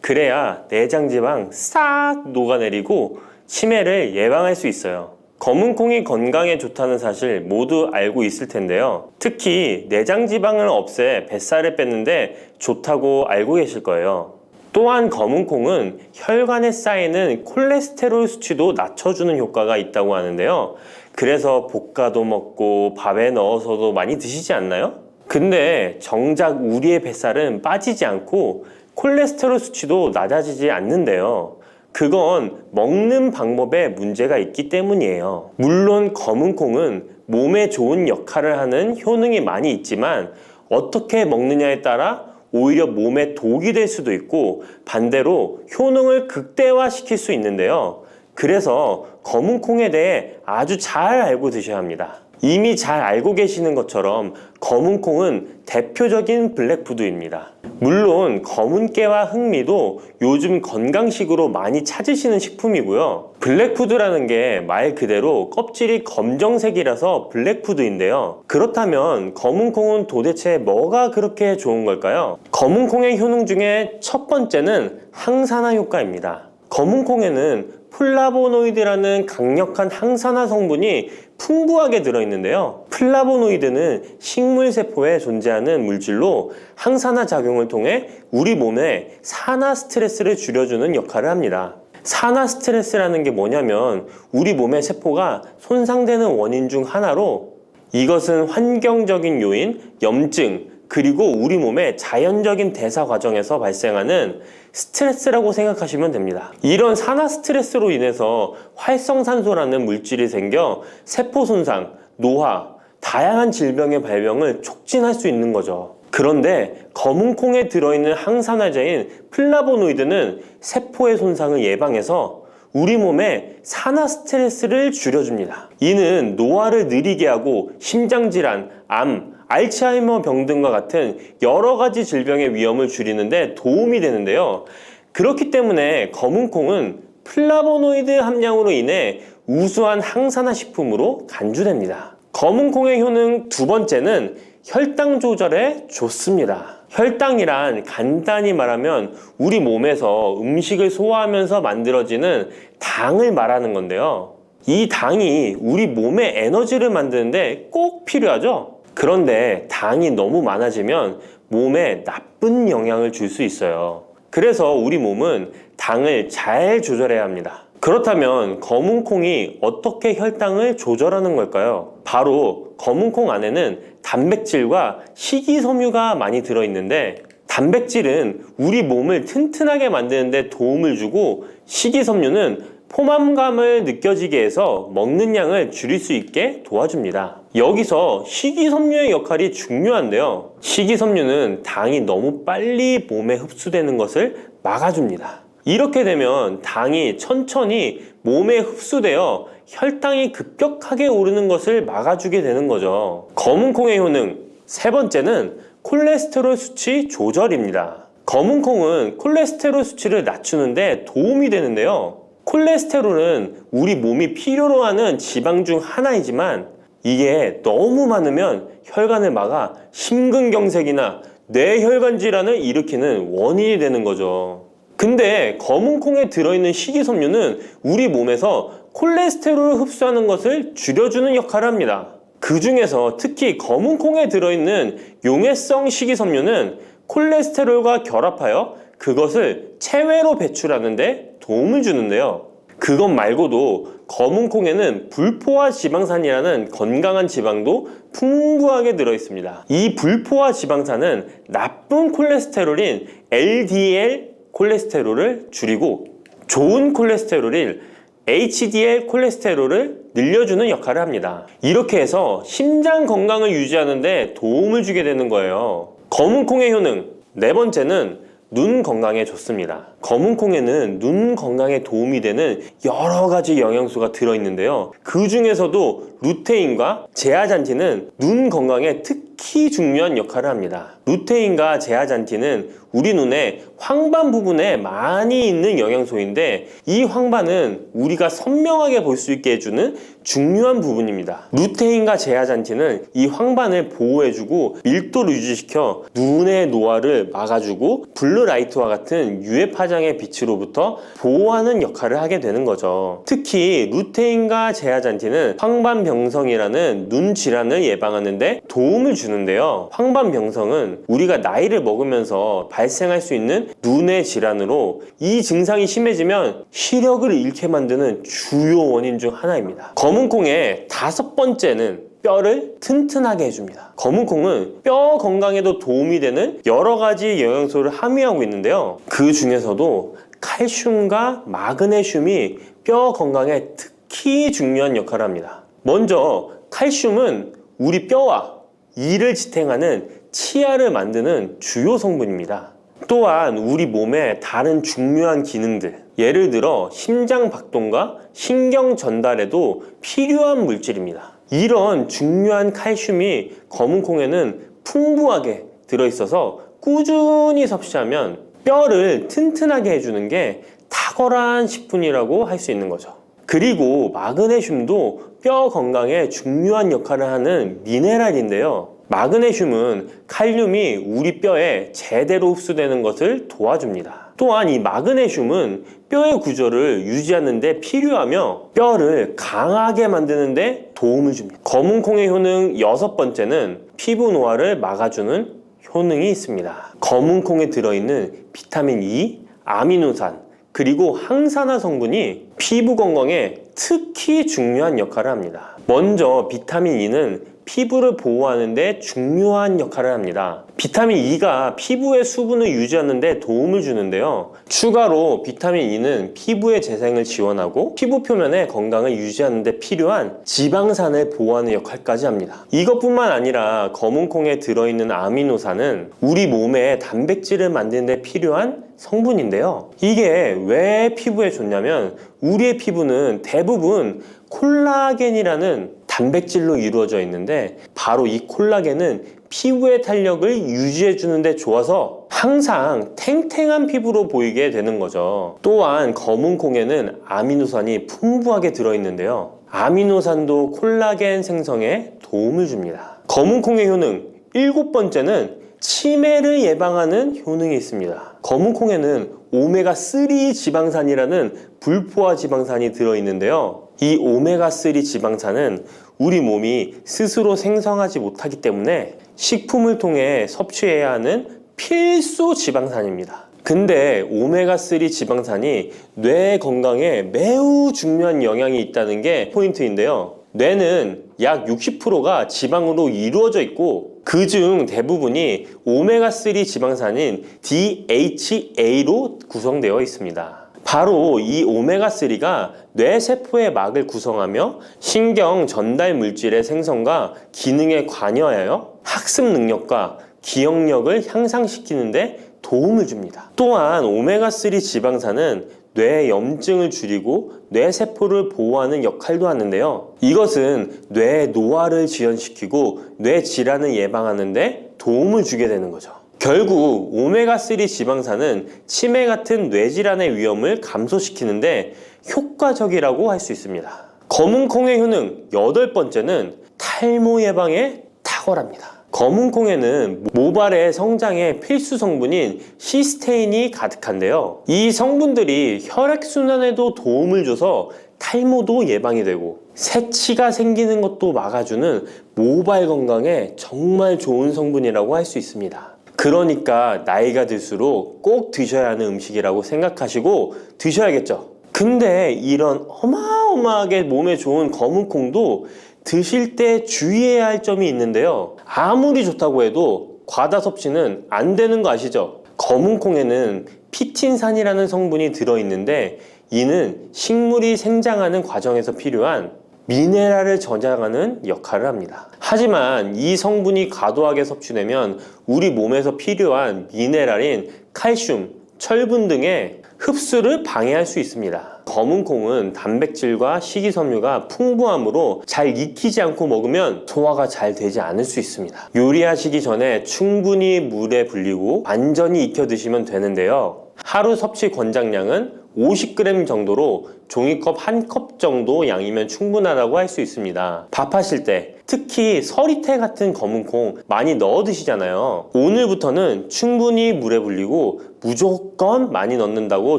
그래야 내장 지방 싹 녹아내리고 치매를 예방할 수 있어요. 검은콩이 건강에 좋다는 사실 모두 알고 있을 텐데요. 특히 내장 지방을 없애 뱃살을 뺐는데 좋다고 알고 계실 거예요. 또한 검은콩은 혈관에 쌓이는 콜레스테롤 수치도 낮춰주는 효과가 있다고 하는데요. 그래서 볶아도 먹고 밥에 넣어서도 많이 드시지 않나요? 근데 정작 우리의 뱃살은 빠지지 않고 콜레스테롤 수치도 낮아지지 않는데요. 그건 먹는 방법에 문제가 있기 때문이에요. 물론 검은콩은 몸에 좋은 역할을 하는 효능이 많이 있지만 어떻게 먹느냐에 따라 오히려 몸에 독이 될 수도 있고 반대로 효능을 극대화시킬 수 있는데요. 그래서 검은콩에 대해 아주 잘 알고 드셔야 합니다. 이미 잘 알고 계시는 것처럼 검은콩은 대표적인 블랙푸드입니다. 물론 검은깨와 흑미도 요즘 건강식으로 많이 찾으시는 식품이고요. 블랙푸드라는 게 말 그대로 껍질이 검정색이라서 블랙푸드인데요. 그렇다면 검은콩은 도대체 뭐가 그렇게 좋은 걸까요? 검은콩의 효능 중에 첫 번째는 항산화 효과입니다. 검은콩에는 플라보노이드라는 강력한 항산화 성분이 풍부하게 들어있는데요. 플라보노이드는 식물세포에 존재하는 물질로 항산화 작용을 통해 우리 몸에 산화 스트레스를 줄여주는 역할을 합니다. 산화 스트레스라는 게 뭐냐면 우리 몸의 세포가 손상되는 원인 중 하나로, 이것은 환경적인 요인, 염증, 그리고 우리 몸의 자연적인 대사 과정에서 발생하는 스트레스라고 생각하시면 됩니다. 이런 산화 스트레스로 인해서 활성산소라는 물질이 생겨 세포 손상, 노화, 다양한 질병의 발병을 촉진할 수 있는 거죠. 그런데 검은콩에 들어있는 항산화제인 플라보노이드는 세포의 손상을 예방해서 우리 몸에 산화 스트레스를 줄여줍니다. 이는 노화를 느리게 하고 심장질환, 암, 알츠하이머 병 등과 같은 여러 가지 질병의 위험을 줄이는데 도움이 되는데요. 그렇기 때문에 검은콩은 플라보노이드 함량으로 인해 우수한 항산화 식품으로 간주됩니다. 검은콩의 효능 두 번째는 혈당 조절에 좋습니다. 혈당이란 간단히 말하면 우리 몸에서 음식을 소화하면서 만들어지는 당을 말하는 건데요. 이 당이 우리 몸의 에너지를 만드는데 꼭 필요하죠. 그런데 당이 너무 많아지면 몸에 나쁜 영향을 줄 수 있어요. 그래서 우리 몸은 당을 잘 조절해야 합니다. 그렇다면 검은콩이 어떻게 혈당을 조절하는 걸까요? 바로 검은콩 안에는 단백질과 식이섬유가 많이 들어있는데, 단백질은 우리 몸을 튼튼하게 만드는 데 도움을 주고 식이섬유는 포만감을 느껴지게 해서 먹는 양을 줄일 수 있게 도와줍니다. 여기서 식이섬유의 역할이 중요한데요. 식이섬유는 당이 너무 빨리 몸에 흡수되는 것을 막아줍니다. 이렇게 되면 당이 천천히 몸에 흡수되어 혈당이 급격하게 오르는 것을 막아주게 되는 거죠. 검은콩의 효능 세 번째는 콜레스테롤 수치 조절입니다. 검은콩은 콜레스테롤 수치를 낮추는데 도움이 되는데요. 콜레스테롤은 우리 몸이 필요로 하는 지방 중 하나이지만 이게 너무 많으면 혈관을 막아 심근경색이나 뇌혈관 질환을 일으키는 원인이 되는 거죠. 근데 검은콩에 들어있는 식이섬유는 우리 몸에서 콜레스테롤을 흡수하는 것을 줄여주는 역할을 합니다. 그 중에서 특히 검은콩에 들어있는 용해성 식이섬유는 콜레스테롤과 결합하여 그것을 체외로 배출하는 데 도움을 주는데요. 그것 말고도 검은 콩에는 불포화 지방산이라는 건강한 지방도 풍부하게 들어있습니다. 이 불포화 지방산은 나쁜 콜레스테롤인 LDL 콜레스테롤을 줄이고 좋은 콜레스테롤인 HDL 콜레스테롤을 늘려주는 역할을 합니다. 이렇게 해서 심장 건강을 유지하는 데 도움을 주게 되는 거예요. 검은 콩의 효능, 네 번째는 눈 건강에 좋습니다. 검은 콩에는 눈 건강에 도움이 되는 여러 가지 영양소가 들어있는데요. 그 중에서도 루테인과 제아잔틴은 눈 건강에 특히 중요한 역할을 합니다. 루테인과 제아잔틴은 우리 눈의 황반 부분에 많이 있는 영양소인데 이 황반은 우리가 선명하게 볼 수 있게 해주는 중요한 부분입니다. 루테인과 제아잔틴은 이 황반을 보호해주고 밀도를 유지시켜 눈의 노화를 막아주고 블루라이트와 같은 유해 파장의 빛으로부터 보호하는 역할을 하게 되는 거죠. 특히 루테인과 제아잔틴은 황반병성이라는 눈 질환을 예방하는 데 도움을 주는데요. 황반병성은 우리가 나이를 먹으면서 발생할 수 있는 눈의 질환으로 이 증상이 심해지면 시력을 잃게 만드는 주요 원인 중 하나입니다. 검은 콩의 다섯 번째는 뼈를 튼튼하게 해줍니다. 검은 콩은 뼈 건강에도 도움이 되는 여러 가지 영양소를 함유하고 있는데요. 그 중에서도 칼슘과 마그네슘이 뼈 건강에 특히 중요한 역할을 합니다. 먼저 칼슘은 우리 뼈와 이를 지탱하는 치아를 만드는 주요 성분입니다. 또한 우리 몸의 다른 중요한 기능들, 예를 들어 심장 박동과 신경 전달에도 필요한 물질입니다. 이런 중요한 칼슘이 검은 콩에는 풍부하게 들어있어서 꾸준히 섭취하면 뼈를 튼튼하게 해주는 게 탁월한 식품이라고 할 수 있는 거죠. 그리고 마그네슘도 뼈 건강에 중요한 역할을 하는 미네랄인데요. 마그네슘은 칼륨이 우리 뼈에 제대로 흡수되는 것을 도와줍니다. 또한 이 마그네슘은 뼈의 구조를 유지하는 데 필요하며 뼈를 강하게 만드는 데 도움을 줍니다. 검은 콩의 효능 여섯 번째는 피부 노화를 막아주는 효능이 있습니다. 검은 콩에 들어있는 비타민 E, 아미노산, 그리고 항산화 성분이 피부 건강에 특히 중요한 역할을 합니다. 먼저 비타민 E는 피부를 보호하는 데 중요한 역할을 합니다. 비타민 E가 피부의 수분을 유지하는 데 도움을 주는데요. 추가로 비타민 E는 피부의 재생을 지원하고 피부 표면의 건강을 유지하는 데 필요한 지방산을 보호하는 역할까지 합니다. 이것뿐만 아니라 검은 콩에 들어있는 아미노산은 우리 몸에 단백질을 만드는 데 필요한 성분인데요. 이게 왜 피부에 좋냐면 우리의 피부는 대부분 콜라겐이라는 단백질로 이루어져 있는데 바로 이 콜라겐은 피부의 탄력을 유지해 주는데 좋아서 항상 탱탱한 피부로 보이게 되는 거죠. 또한 검은 콩에는 아미노산이 풍부하게 들어있는데요. 아미노산도 콜라겐 생성에 도움을 줍니다. 검은 콩의 효능 일곱 번째는 치매를 예방하는 효능이 있습니다. 검은 콩에는 오메가3 지방산이라는 불포화 지방산이 들어있는데요. 이 오메가3 지방산은 우리 몸이 스스로 생성하지 못하기 때문에 식품을 통해 섭취해야 하는 필수 지방산입니다. 근데 오메가3 지방산이 뇌 건강에 매우 중요한 영향이 있다는 게 포인트인데요. 뇌는 약 60%가 지방으로 이루어져 있고 그중 대부분이 오메가3 지방산인 DHA로 구성되어 있습니다. 바로 이 오메가3가 뇌세포의 막을 구성하며 신경 전달 물질의 생성과 기능에 관여하여 학습 능력과 기억력을 향상시키는 데 도움을 줍니다. 또한 오메가3 지방산은 뇌 염증을 줄이고 뇌세포를 보호하는 역할도 하는데요. 이것은 뇌 노화를 지연시키고 뇌 질환을 예방하는 데 도움을 주게 되는 거죠. 결국 오메가3 지방산은 치매 같은 뇌질환의 위험을 감소시키는데 효과적이라고 할 수 있습니다. 검은 콩의 효능 여덟 번째는 탈모 예방에 탁월합니다. 검은 콩에는 모발의 성장에 필수 성분인 시스테인이 가득한데요. 이 성분들이 혈액순환에도 도움을 줘서 탈모도 예방이 되고 새치가 생기는 것도 막아주는 모발 건강에 정말 좋은 성분이라고 할 수 있습니다. 그러니까 나이가 들수록 꼭 드셔야 하는 음식이라고 생각하시고 드셔야겠죠. 근데 이런 어마어마하게 몸에 좋은 검은 콩도 드실 때 주의해야 할 점이 있는데요. 아무리 좋다고 해도 과다 섭취는 안 되는 거 아시죠? 검은 콩에는 피틴산이라는 성분이 들어있는데 이는 식물이 생장하는 과정에서 필요한 미네랄을 저장하는 역할을 합니다. 하지만 이 성분이 과도하게 섭취되면 우리 몸에서 필요한 미네랄인 칼슘, 철분 등의 흡수를 방해할 수 있습니다. 검은 콩은 단백질과 식이섬유가 풍부하므로 잘 익히지 않고 먹으면 소화가 잘 되지 않을 수 있습니다. 요리하시기 전에 충분히 물에 불리고 완전히 익혀 드시면 되는데요. 하루 섭취 권장량은 50g 정도로 종이컵 1컵 정도 양이면 충분하다고 할 수 있습니다. 밥하실 때 특히 서리태 같은 검은 콩 많이 넣어 드시잖아요. 오늘부터는 충분히 물에 불리고 무조건 많이 넣는다고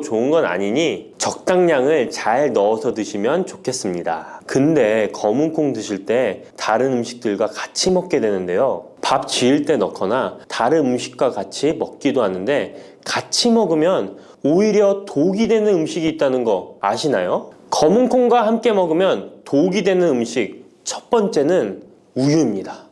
좋은 건 아니니 적당량을 잘 넣어서 드시면 좋겠습니다. 근데 검은 콩 드실 때 다른 음식들과 같이 먹게 되는데요. 밥 지을 때 넣거나 다른 음식과 같이 먹기도 하는데 같이 먹으면 오히려 독이 되는 음식이 있다는 거 아시나요? 검은 콩과 함께 먹으면 독이 되는 음식 첫 번째는 우유입니다.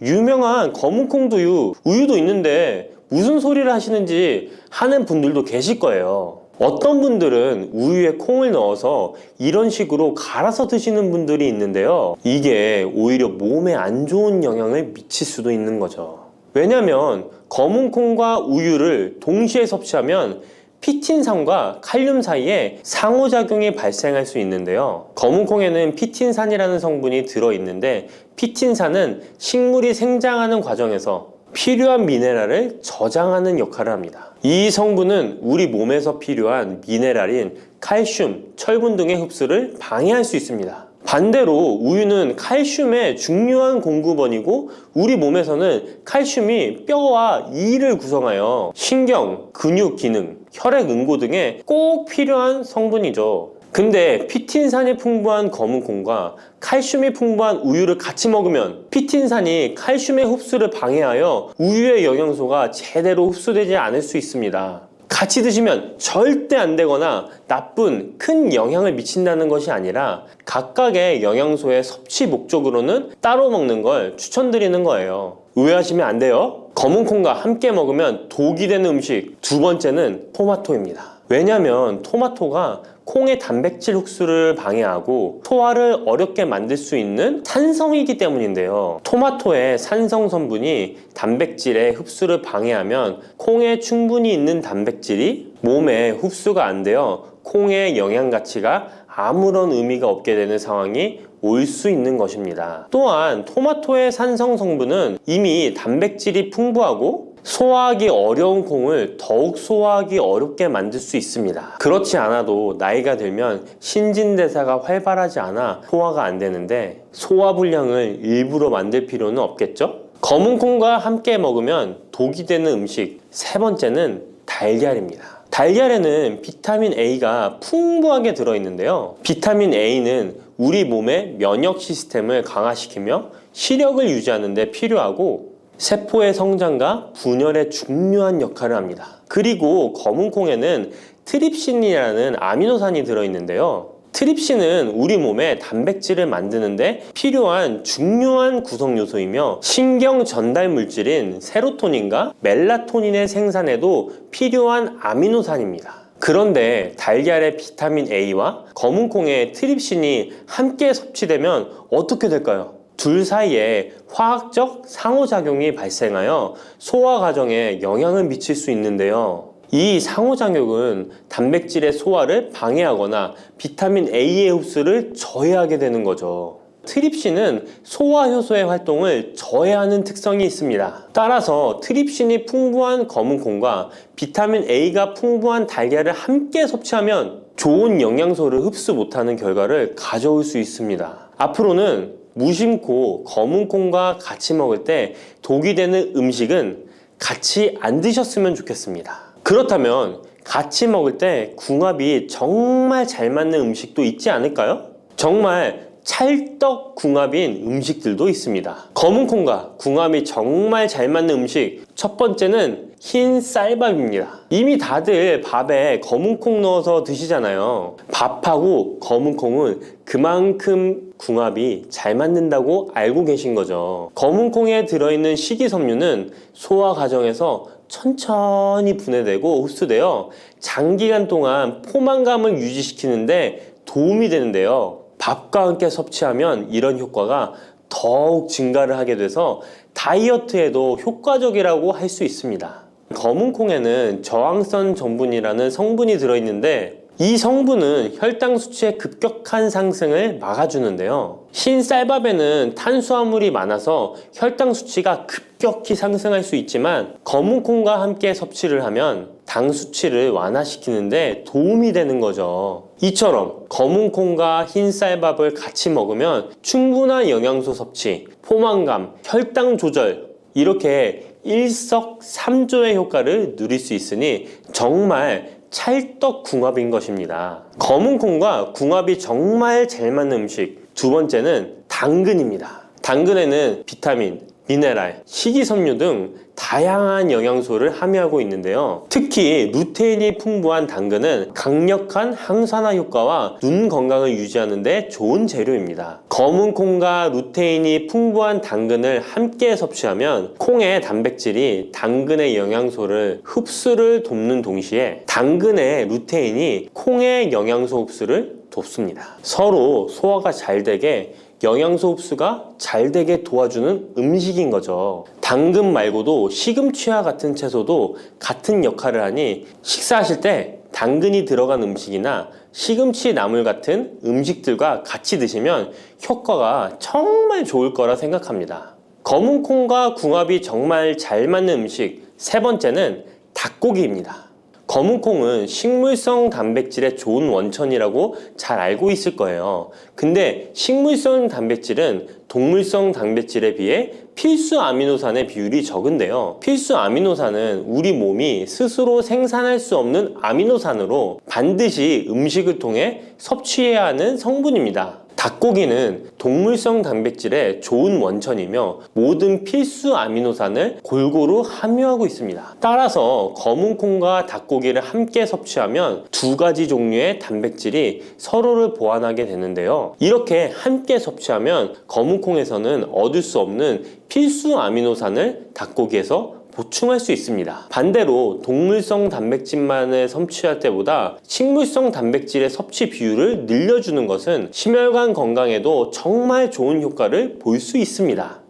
유명한 검은 콩두유, 우유도 있는데 무슨 소리를 하시는지 하는 분들도 계실 거예요. 어떤 분들은 우유에 콩을 넣어서 이런 식으로 갈아서 드시는 분들이 있는데요. 이게 오히려 몸에 안 좋은 영향을 미칠 수도 있는 거죠. 왜냐면 검은 콩과 우유를 동시에 섭취하면 피틴산과 칼륨 사이에 상호작용이 발생할 수 있는데요. 검은 콩에는 피틴산이라는 성분이 들어있는데 피틴산은 식물이 생장하는 과정에서 필요한 미네랄을 저장하는 역할을 합니다. 이 성분은 우리 몸에서 필요한 미네랄인 칼슘, 철분 등의 흡수를 방해할 수 있습니다. 반대로 우유는 칼슘의 중요한 공급원이고 우리 몸에서는 칼슘이 뼈와 이를 구성하여 신경, 근육 기능, 혈액 응고 등에 꼭 필요한 성분이죠. 근데 피틴산이 풍부한 검은 콩과 칼슘이 풍부한 우유를 같이 먹으면 피틴산이 칼슘의 흡수를 방해하여 우유의 영양소가 제대로 흡수되지 않을 수 있습니다. 같이 드시면 절대 안 되거나 나쁜 큰 영향을 미친다는 것이 아니라 각각의 영양소의 섭취 목적으로는 따로 먹는 걸 추천드리는 거예요. 오해하시면 안 돼요. 검은 콩과 함께 먹으면 독이 되는 음식 두 번째는 토마토입니다. 왜냐면 토마토가 콩의 단백질 흡수를 방해하고 소화를 어렵게 만들 수 있는 산성이기 때문인데요. 토마토의 산성 성분이 단백질의 흡수를 방해하면 콩에 충분히 있는 단백질이 몸에 흡수가 안 되어 콩의 영양 가치가 아무런 의미가 없게 되는 상황이 올 수 있는 것입니다. 또한 토마토의 산성 성분은 이미 단백질이 풍부하고 소화하기 어려운 콩을 더욱 소화하기 어렵게 만들 수 있습니다. 그렇지 않아도 나이가 들면 신진대사가 활발하지 않아 소화가 안 되는데 소화불량을 일부러 만들 필요는 없겠죠? 검은 콩과 함께 먹으면 독이 되는 음식 세 번째는 달걀입니다. 달걀에는 비타민 A가 풍부하게 들어있는데요. 비타민 A는 우리 몸의 면역 시스템을 강화시키며 시력을 유지하는 데 필요하고 세포의 성장과 분열에 중요한 역할을 합니다. 그리고 검은 콩에는 트립신이라는 아미노산이 들어있는데요. 트립신은 우리 몸에 단백질을 만드는데 필요한 중요한 구성 요소이며 신경 전달 물질인 세로토닌과 멜라토닌의 생산에도 필요한 아미노산입니다. 그런데 달걀의 비타민 A와 검은 콩의 트립신이 함께 섭취되면 어떻게 될까요? 둘 사이에 화학적 상호작용이 발생하여 소화 과정에 영향을 미칠 수 있는데요. 이 상호작용은 단백질의 소화를 방해하거나 비타민 A의 흡수를 저해하게 되는 거죠. 트립신은 소화효소의 활동을 저해하는 특성이 있습니다. 따라서 트립신이 풍부한 검은 콩과 비타민 A가 풍부한 달걀을 함께 섭취하면 좋은 영양소를 흡수 못하는 결과를 가져올 수 있습니다. 앞으로는 무심코 검은 콩과 같이 먹을 때 독이 되는 음식은 같이 안 드셨으면 좋겠습니다. 그렇다면 같이 먹을 때 궁합이 정말 잘 맞는 음식도 있지 않을까요? 정말 찰떡궁합인 음식들도 있습니다. 검은콩과 궁합이 정말 잘 맞는 음식, 첫 번째는 흰 쌀밥입니다. 이미 다들 밥에 검은콩 넣어서 드시잖아요. 밥하고 검은콩은 그만큼 궁합이 잘 맞는다고 알고 계신 거죠. 검은콩에 들어있는 식이섬유는 소화 과정에서 천천히 분해되고 흡수되어 장기간 동안 포만감을 유지시키는데 도움이 되는데요. 밥과 함께 섭취하면 이런 효과가 더욱 증가를 하게 돼서 다이어트에도 효과적이라고 할 수 있습니다. 검은콩에는 저항성 전분이라는 성분이 들어있는데 이 성분은 혈당 수치의 급격한 상승을 막아주는데요. 흰 쌀밥에는 탄수화물이 많아서 혈당 수치가 급격히 상승할 수 있지만 검은콩과 함께 섭취를 하면 당 수치를 완화시키는데 도움이 되는 거죠. 이처럼 검은콩과 흰 쌀밥을 같이 먹으면 충분한 영양소 섭취, 포만감, 혈당 조절 이렇게 일석삼조의 효과를 누릴 수 있으니 정말 찰떡궁합인 것입니다. 검은콩과 궁합이 정말 잘 맞는 음식 두 번째는 당근입니다. 당근에는 비타민, 미네랄, 식이섬유 등 다양한 영양소를 함유하고 있는데요. 특히 루테인이 풍부한 당근은 강력한 항산화 효과와 눈 건강을 유지하는 데 좋은 재료입니다. 검은콩과 루테인이 풍부한 당근을 함께 섭취하면 콩의 단백질이 당근의 영양소를 흡수를 돕는 동시에 당근의 루테인이 콩의 영양소 흡수를 돕습니다. 서로 소화가 잘 되게 영양소 흡수가 잘 되게 도와주는 음식인 거죠. 당근 말고도 시금치와 같은 채소도 같은 역할을 하니 식사하실 때 당근이 들어간 음식이나 시금치 나물 같은 음식들과 같이 드시면 효과가 정말 좋을 거라 생각합니다. 검은콩과 궁합이 정말 잘 맞는 음식 세 번째는 닭고기입니다. 검은콩은 식물성 단백질의 좋은 원천이라고 잘 알고 있을 거예요. 근데 식물성 단백질은 동물성 단백질에 비해 필수 아미노산의 비율이 적은데요. 필수 아미노산은 우리 몸이 스스로 생산할 수 없는 아미노산으로 반드시 음식을 통해 섭취해야 하는 성분입니다. 닭고기는 동물성 단백질의 좋은 원천이며 모든 필수 아미노산을 골고루 함유하고 있습니다. 따라서 검은콩과 닭고기를 함께 섭취하면 두 가지 종류의 단백질이 서로를 보완하게 되는데요. 이렇게 함께 섭취하면 검은콩에서는 얻을 수 없는 필수 아미노산을 닭고기에서 보충할 수 있습니다. 반대로 동물성 단백질만을 섭취할 때보다 식물성 단백질의 섭취 비율을 늘려주는 것은 심혈관 건강에도 정말 좋은 효과를 볼 수 있습니다.